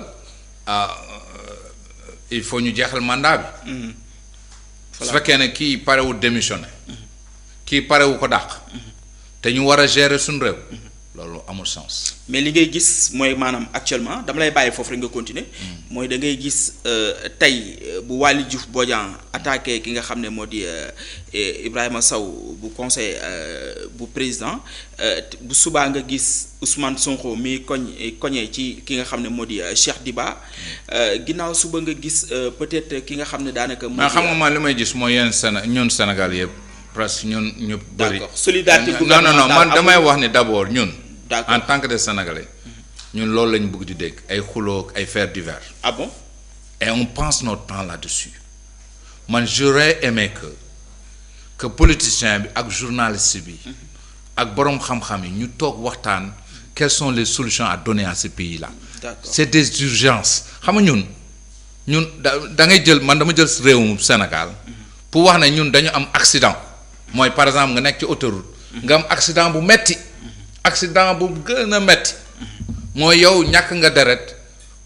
il faut ñu jeexal mandat bi. su fekkee ne kii parewul démissionné. kii parewu ko dàq. te ñu war a gérer suñu réew. loolu amul sens. mais li ngay gis mooy maanaam actuellement dama lay bàyyi foofu rek nga continuer. mooy da ngay gis tey bu Waly Diouf Bodian attaqué ki nga xam ne moo di Ibrahima Sow bu conseil bu président bu subaa nga gis Ousmane Sonko mi koñe ci ki nga xam ne moo di Cheikh Diba ginnaaw suba nga gis peut-être ki nga xam ne daanaka. moo xam nga man li may gis mooy ñun Sénégal yëpp. presque ñun ñu bëri. D'accord solidarité non man damay wax ni d'abord ñun. en tant que des Sénégalais. ñun loolu lañu bëgg di dégg ay xuloo ay faits divers. Ah bon? Et on passe notre temps là-dessus man j'aurais aimé que politicien bi ak journaliste bi. ak boroom xam-xam yi ñu toog waxtaan quelles sont les solutions à donner à ce pays-là. D'accord. C'est des urgences xam nga ñun da ngay jël man dama jël réewum Sénégal. pour wax ne ñun dañu am accident. mooy par exemple nga nekk ci autoroute. nga am accident bu metti accident bu gën a metti mooy yow ñàkk nga deret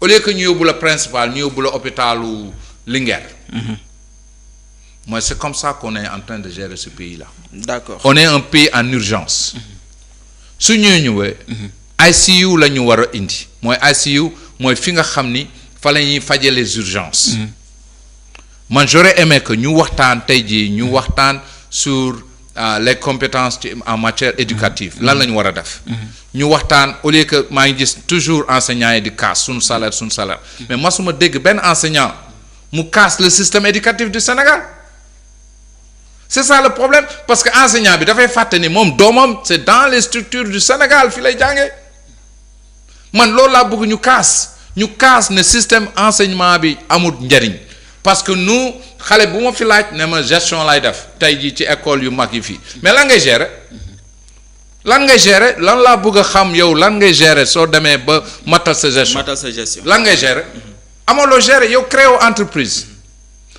au lieu que ñu yóbbu la principal ñu yóbbu la hôpitalu Linguère. mooy c'est comme ça qu'on est en train de gérer ce pays-là. D'accord. On est un pays en urgence. su ñëwee. ICU la ñu war a indi mooy ICU mooy fi nga xam ni fa la ñuy faje les urgences. man j'aurais aimé que ñu waxtaan tey jii ñu waxtaan sur les compétences en matière éducative lan la ñu war a def. ñu waxtaan au lieu que maa ngi gis toujours enseignants yi di casse suñu salaire mais masuma dégg benn enseignant mu casse le système éducatif du Sénégal c'est ça le problème parce que enseignant bi dafay fàtte ni moom doomam c'est dans les structures du Sénégal fi lay jàngee man loolu laa bëgg ñu casse ne système enseignement bi amul njariñ parce que nous xale bu ma fi laaj ne ma gestion lay def tey jii ci école yu mag yi fii mais lan ngay gérer lan laa bëgg a xam yow lan ngay gérer soo demee ba matal sa gestion matal sa gestion lan ngay gérer amoo loo gérer yow créé entreprise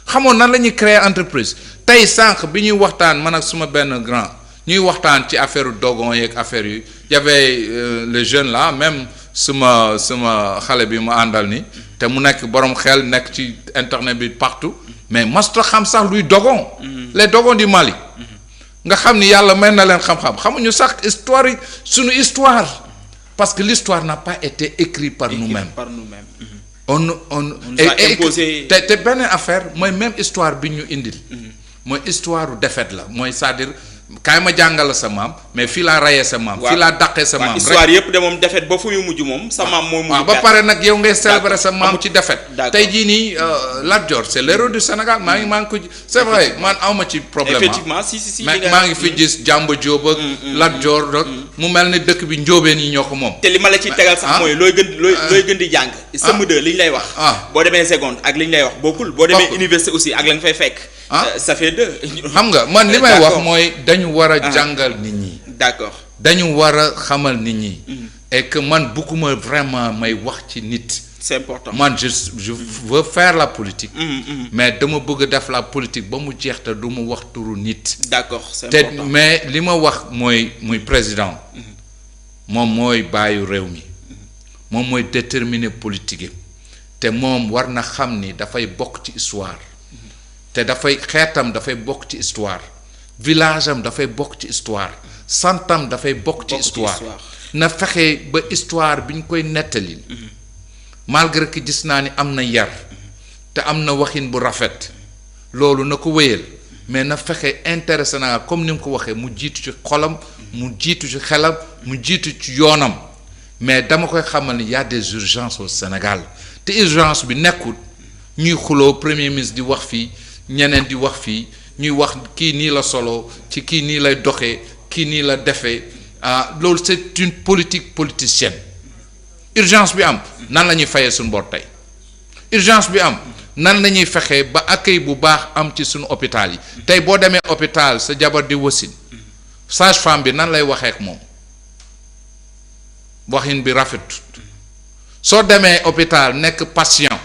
xamoon nan la ñuy créer entreprise tey sànq bi ñuy waxtaan man ak suma benn grand ñuy waxtaan ci affaire dogon yeeg affaire yu y avait le jeune là même suma xale bi mu àndal ni te mu nekk borom xel nekk ci internet bi partout mais masta xam sax luy dogon les dogons du Mali nga xam ni yàlla may na leen xam-xam xamuñu sax histoire yi suñu histoire parce que l'histoire n'a pas été écrite par nous-mêmes on imposé te beneen affaire mooy même histoire bi ñu indil mooy histoire u défaite la mooy c'est-à-dire kaay ma jàngal sa maam mais fii laa rayee sa maam fii laa dàqee sa maam histoire yëpp de moom défaite ba fu muy mujj moom sa maam mooy mujj ba pare nag yow ngay célébrer sa maam ci défaite tey jii nii Lat Dior c'est l'héros du Sénégal maa ngi ko c'est vrai man awma ci problème effectivement si mais maa ngi fi gis Jàmba Jóob ak Lat Dior rek mu mel ni dëkk bi njóobeen yi ñoo ko moom te li ma la ciy tegal sax mooy looy gën di jàng sem de li ñu lay wax boo demee seconde ak li ñu lay wax bokkul boo demee université aussi ak la nga fay fekk ça fait deux xam nga man li may wax mooy dañu war a jàngal nit ñi d'accord dañu war a xamal nit ñi et que man bugguma vraiment may wax ci nit c'est important man je veux faire la politique mais dama bëgg a def la politique ba mu jeex te du mu wax turu nit d'accord c'est te important mais li ma wax muy président moom mooy bàyyi réew mi moom mooy déterminer politique te moom war na xam ni dafay bokk ci histoire te dafay xeetam dafay bokk ci histoire village am dafay bokk ci histoire santam dafay bokk ci histoire na fexe ba histoire bi ñu koy nettali malgré que gis naa ni am na yar te am na waxin bu rafet loolu na ko wéyal mais na fexe intéressé naa comme ni mu ko waxee mu jiitu ci xolam mu jiitu ci xelam mu jiitu ci yoonam mais dama koy xamal ni y a des urgences au Sénégal te urgence bi nekkul ñuy xuloo premier ministre di wax fii ñeneen di wax fii ñuy wax kii nii la solo ci kii nii lay doxee kii nii la defee loolu c'est une politique politicienne urgence bi am nan la ñuy fayee suñu bor tey urgence bi am nan la ñuy fexee ba accueil bu baax am ci suñu hôpital yi tey boo demee hôpital sa jabar di wasin sage-femme bi nan lay waxee ak moom waxin bi rafetut soo demee hôpital nekk patient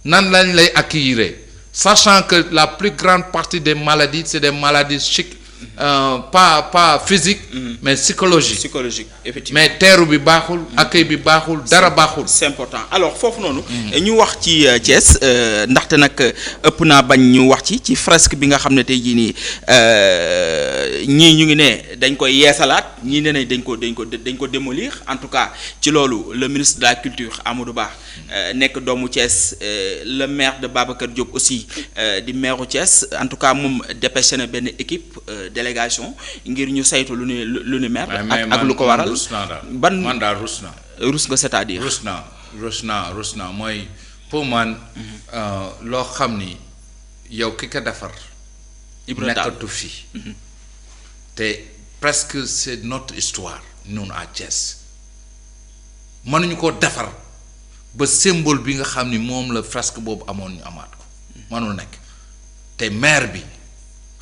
nan lañ lay accueillir sachant que la plus grande partie des maladies c'est des maladies pas physique mais psychologique effectivement mais teeru bi baaxul accueil bi baaxul dara baaxul c'est important alors foofu noonu ñu wax ci Thiès ndaxte nag ëpp naa bañ ñu wax ci fresque bi nga xam ne tey jii nii ñii ñu ngi ne dañ koy yeesalaat ñii ne nañ dañ ko démolir en tout cas ci loolu le ministre de la culture Amadou Ba nekk doomu Thiès le maire de Babacar Diop aussi di maireu Thiès en tout cas moom dépêché na benn équipe délégation ngir ñu saytu lu ni mer ak lu ko waral ban man daal rus nga c'est-à-dire rus naa mooy pour man loo xam ni yow ki ko defar nekkatu fi te presque c'est notre histoire ñun à Thiès mënuñu ko defar ba symbole bi nga xam ni moom la fresque boobu amoon ñu amaat ko mënul nekk te maire bi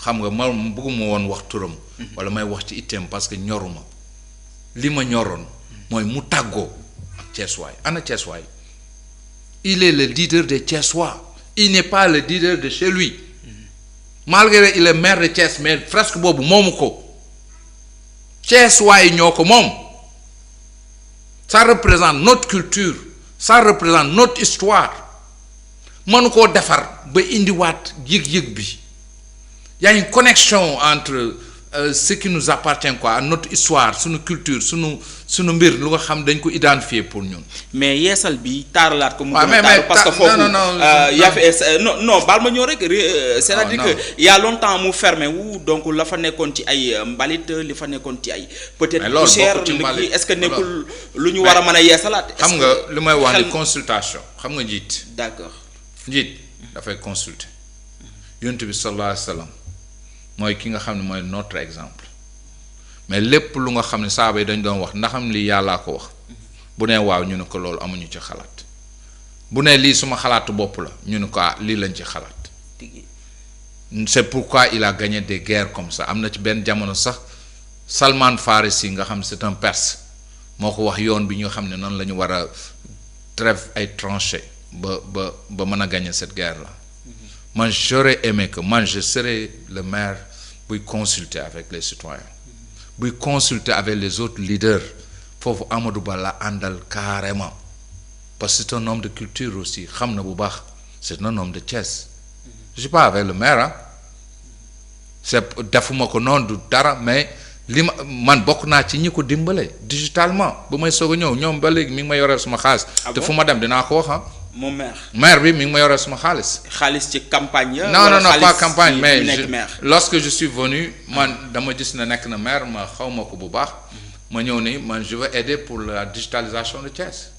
xam nga ma bëgguma woon wax turam wala may wax ci itteem parce que ñoruma li ma ñoroon mooy mu tàggoo ak Thiessois ana Thiessois il est le leader des Thiessois il n'est pas le leader de chez lui malgré il est maire de Thiès mais fresque boobu moomu ko Thiessois yi ñoo ko moom ça représente notre culture ça représente notre histoire mënu koo defar ba indiwaat yëg-yëg bi y a une connexion entre ce qui nous appartient quoi notre histoire suñu culture suñu mbir lu nga xam dañ ko identifier pour ñun. mais yeesal bi taaralaat ko. mu gën a taaru parce que foofu yaa fi non baal ma ñëw rek c'est-à-dire que il y a longtemps mu fermé wu donc la fa nekkoon ci ay mbalit li fa nekkoon ci ay. peut-être poussière est-ce que nekkul lu ñu war a mën a yeesalaat. xam nga li may wax ni consultation xam nga njiit. d'accord njiit dafay consulter. yonent bi sallallahu alayhi wa sallam mooy ki nga xam ne mooy notre exemple mais lépp lu nga xam ne saaba yi dañ doon wax ndaxam lii yàllaa ko wax bu nee waaw ñu ne ko loolu amuñu ci xalaat bu nee lii suma xalaatu bopp la ñu ne ko lii lañ ci xalaat c'est pourquoi il a gagné des guerres comme ça am na ci benn jamono sax Salman Farisi nga xam c'est un perse moo ko wax yoon bi ñu xam ne noonu la ñu war a trêve ay tranchées ba mën a gagner cette guerre là man j'aurais aimé que man je serais le maire buy consulter avec les citoyens buy consulter avec les autres leaders foofu Amadou Ba la àndal carrément parce que c'est un homme de culture aussi xam na bu baax c'est un homme de Thiès je suis pas avec le maire ah c'est defuma ko noonu du dara mais li man bokk naa ci ñi ko dimbale digitalement bu may soog a ñëw ñoom ba léegi mi ngi ma yoreel suma xaalis te fu ma dem dinaa ko wax ah moom maire bi mi ngi ma yoreel suma xaalis ci campagne ya non pas campagne mais lorsque je suis venu man dama gis na nekk na maire ma xaw ma ko bu baax ma ñëw ni man je veux aider pour la digitalisation de Thiès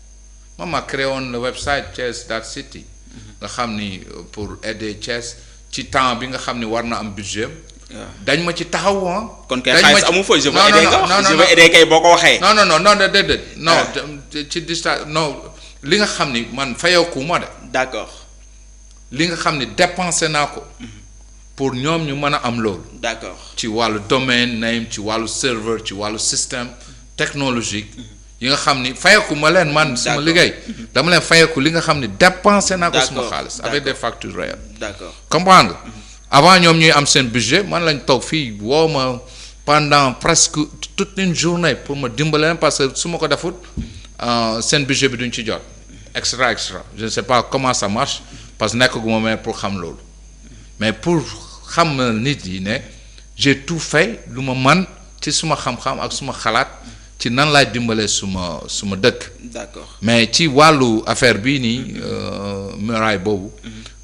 man ma créé woon le website Thiès.city nga xam ni pour aider Thiès ci temps bi nga xam ni war na am budget dañ ma ci taxaw ah. kon kay xaalis amu fa je veux aider nga je veux aider kay boo ko waxee. non déedéet non ci digital non li nga xam ni man fayeeku ma de. d'accord. li nga xam ni dépensé naa ko. pour ñoom ñu mën a am loolu. d'accord ci wàllu domaine name ci wàllu serveur ci wàllu système technologique. yi nga xam ni fayeeku ma leen man. suma liggéey dama leen fayeeku li nga xam ni dépensé naa ko suma xaalis. avec des factures réelles. d'accord comprendre nga. avant ñoom ñuy am seen budget man lañ toog fii woo ma pendant presque toute une journée pour ma dimbale parce que su ma ko defut seen budget bi duñ ci jot extra je ne sais pas comment ça marche parce que nekkaguma mais pour xam loolu mais pour xam nit yi ne j'ai tout fait lu ma man ci suma xam-xam ak suma xalaat ci nan laay dimbalee suma dëkk. d'accord mais ci wàllu affaire bii nii muraille boobu.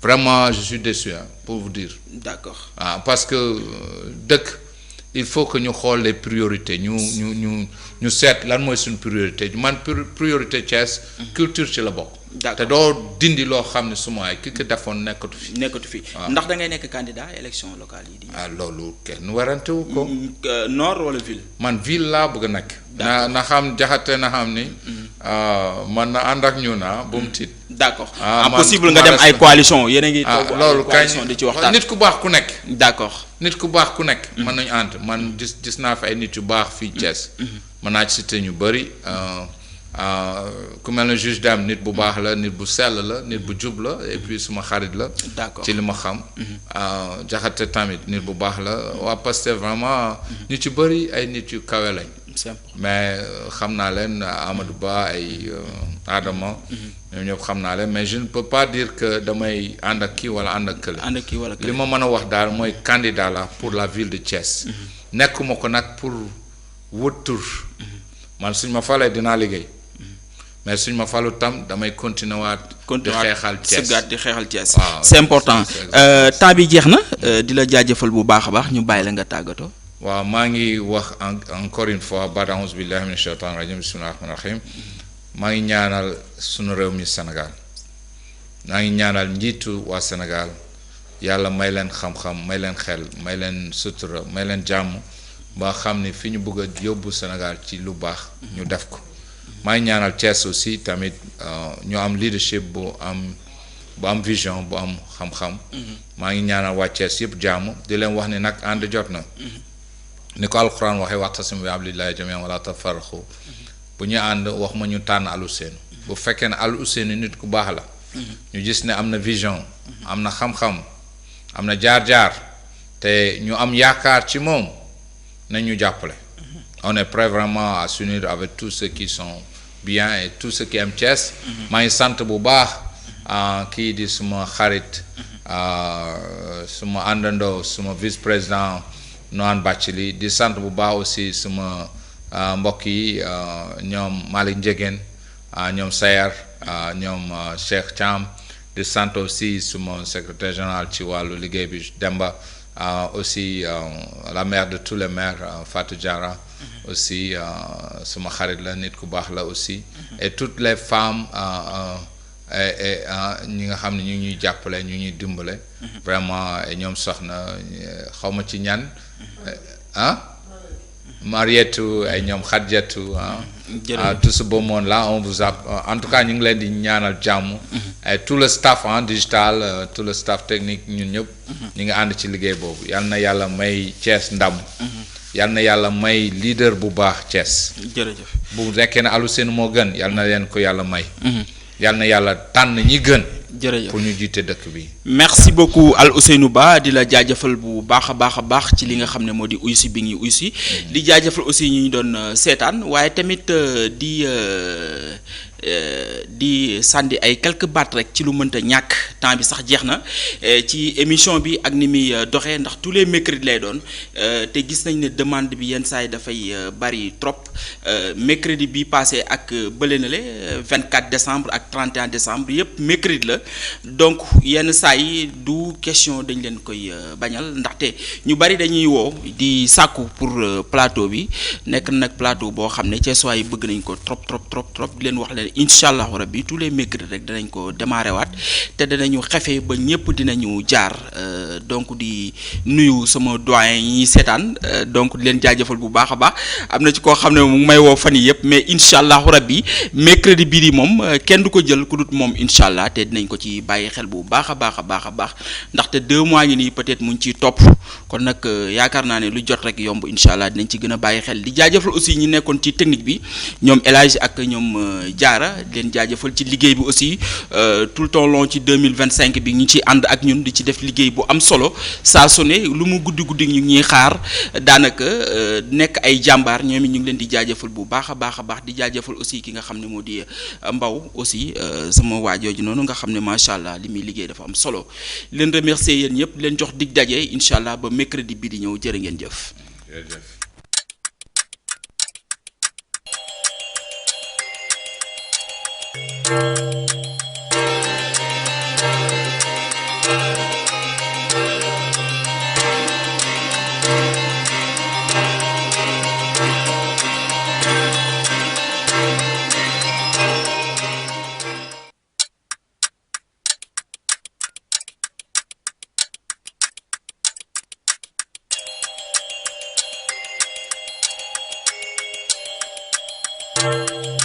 Vraiment je suis déçu hein, pour vous dire. D'accord. Parce que dëkk il faut que ñu xool les priorités ñu seet lan mooy suñu priorité man priorité Thiès. culture ci la bokk. d'accord te doo dindi loo xam ne suma ay ki ko defoon nekkatu fi. ndax da ngay nekk candidat élection locale yi di. loolu kenn warante wu ko. nord wala ville. man ville laa bëgg a nekk. na xam jaxate na xam ni. man na ànd ak ñu na bu mu tiit. d'accord possible nga dem ay coalition yéen a ngi. loolu coalition di ci waxtaan nit ku baax ku nekk. d'accord nit ku baax ku nekk. mën nañu ànd man gis naa fi ay nit yu baax fii Thiès. mën naa ci cité ñu bëri. ku mel ne juge Dame nit bu baax la nit bu sell la nit bu jub la et puis suma xarit la. d'accord ci li ma xam. jaxate tamit nit bu baax la waa Pastef vraiment ñu ci bëri ay nit yu kawe lañ. mais xam naa leen Amadou Ba ay Adama. ñoom ñëpp xam naa leen mais je ne peux pas dire que damay ànd ak kii wala ànd ak kële. li ma mën a wax daal mooy candidat la pour la ville de Thiès. nekkuma ko nag pour wut tur. man suñ ma falee dinaa liggéey. mais suñ ma falu tam damay continuer di xeexal Thiès c'est important temps bi jeex na di la jaajëfal bu baax a baax ñu bàyyi la nga tàggatoo. waaw maa ngi wax encore une fois baat a'uuzu billahi mina shaytaani rajim bismillahi rahmaani rahim maa ngi ñaanal sunu réew mi Sénégal maa ngi ñaanal njiitu waa Sénégal yàlla may leen xam-xam may leen xel may leen sutura may leen jàmm ba xam ni fi ñu bëgg a yóbbu Sénégal ci lu baax ñu def ko maa ngi ñaanal Thiès aussi tamit ñu am leadership bu am vision bu am xam-xam maa ngi ñaanal waa Thiès yëpp jàmm di leen wax ni nag ànd jot na ni ko alxuraan waxee wa'tasimu bi hablillahi jamii'an wa laa tafarraqu bu ñu ànd wax ma ñu tànn Al Ousseynou bu fekkee ne Al Ousseynou nit ku baax la ñu gis ne am na vision am na xam-xam am na jaar-jaar te ñu am yaakaar ci moom nañ ñu jàppale on est prêt vraiment à s'unir avec tous ceux qui sont bien et tous ceux qui aiment Thiès maa ngi sant bu baax kii di suma xarit suma àndandoo suma vice-président Noane Bathily di sant bu baax aussi suma mbokk yi ñoom Malick Ndiéguène ñoom Sayar ñoom Cheikh Thiam di sant aussi suma secrétaire général ci wàllu liggéey bi Demba aussi la mère de tous les maires Fatou Diarra aussi suma xarit la nit ku baax la aussi et toutes les femmes et ñi nga xam ne ñu ñuy jàppale ñu ñuy dimbale vraiment ñoom soxna xawma ci ñan Marietou ay ñoom Khadjatou tout ce beau monde là on vous a en tout cas ñu ngi leen di ñaanal jàmm et tout le staff digital tout le staff technique ñun ñëpp ñu ngi ànd ci liggéey boobu yal na yàlla may Thiès ndam yal na yàlla may leader bu baax Thiès jërëjëf bu nekkee ne Al Ousseynou moo gën yal na leen ko yàlla may yal na yàlla tànn ñi gën jërëjëf pour ñu jiite dëkk bi. merci beaucoup Al Ousseynou Ba di la jaajëfal bu baax a baax ci li nga xam ne moo di uysi bi ngi uysi di jaajëfal aussi ñi ñu doon seetaan waaye tamit di sànni ay quelques baat rek ci lu mënta ñàkk temps bi sax jeex na ci émission bi ak ni muy doxee ndax tous les mercredis lay doon te gis nañ ne demande bi yenn saa yi dafay bari trop mercredi bi passé ak bële na le 24 décembre ak 31 décembre yëpp mercredi la donc yenn saa yi du question dañ leen koy bañal ndaxte ñu bari dañuy woo di sàkku pour plateau bi nekk nag plateau boo xam ne Thiessois yi bëgg nañ ko trop di leen wax leen incha allahu rabbi tous les mercredis rek danañ ko démarrer waat te danañu xefe ba ñëpp dinañu jaar donc di nuyu sama doyen yi seetaan donc di leen jaajëfal bu baax a baax am na ci koo xam ne mu ngi may woo fan yi yëpp mais incha allahu rabbi mercredi bii di moom kenn du ko jël ku dut moom incha allah te dinañ ko ci bàyyi xel bu baax a baax ndaxte 2 mois ngi nii peut-être mu ngi ciy topp kon nag yaakaar naa ne lu jot rek yomb incha allah dinañ ci gën a bàyyi xel di jaajëfal aussi ñi nekkoon ci technique bi ñoom El Hadj ak ñoom Diarra di leen jaajëfal ci liggéey bi aussi tout le temps long ci 2025 bi ñu ci ànd ak ñun di ci def liggéey bu am solo saa su ne lu mu guddi ñu ngi ñuy xaar daanaka nekk ay jàmbaar ñoom it ñu ngi leen di jaajëfal bu baax a baax di jaajëfal aussi ki nga xam ne moo di Mbaw aussi sama waajooju noonu nga xam ne macha allah li muy liggéey dafa am solo leen remercier yéen ñëpp leen jox dig daje incha allah ba mercredi bi di ñëw jërë ngeen jëf. Thank you.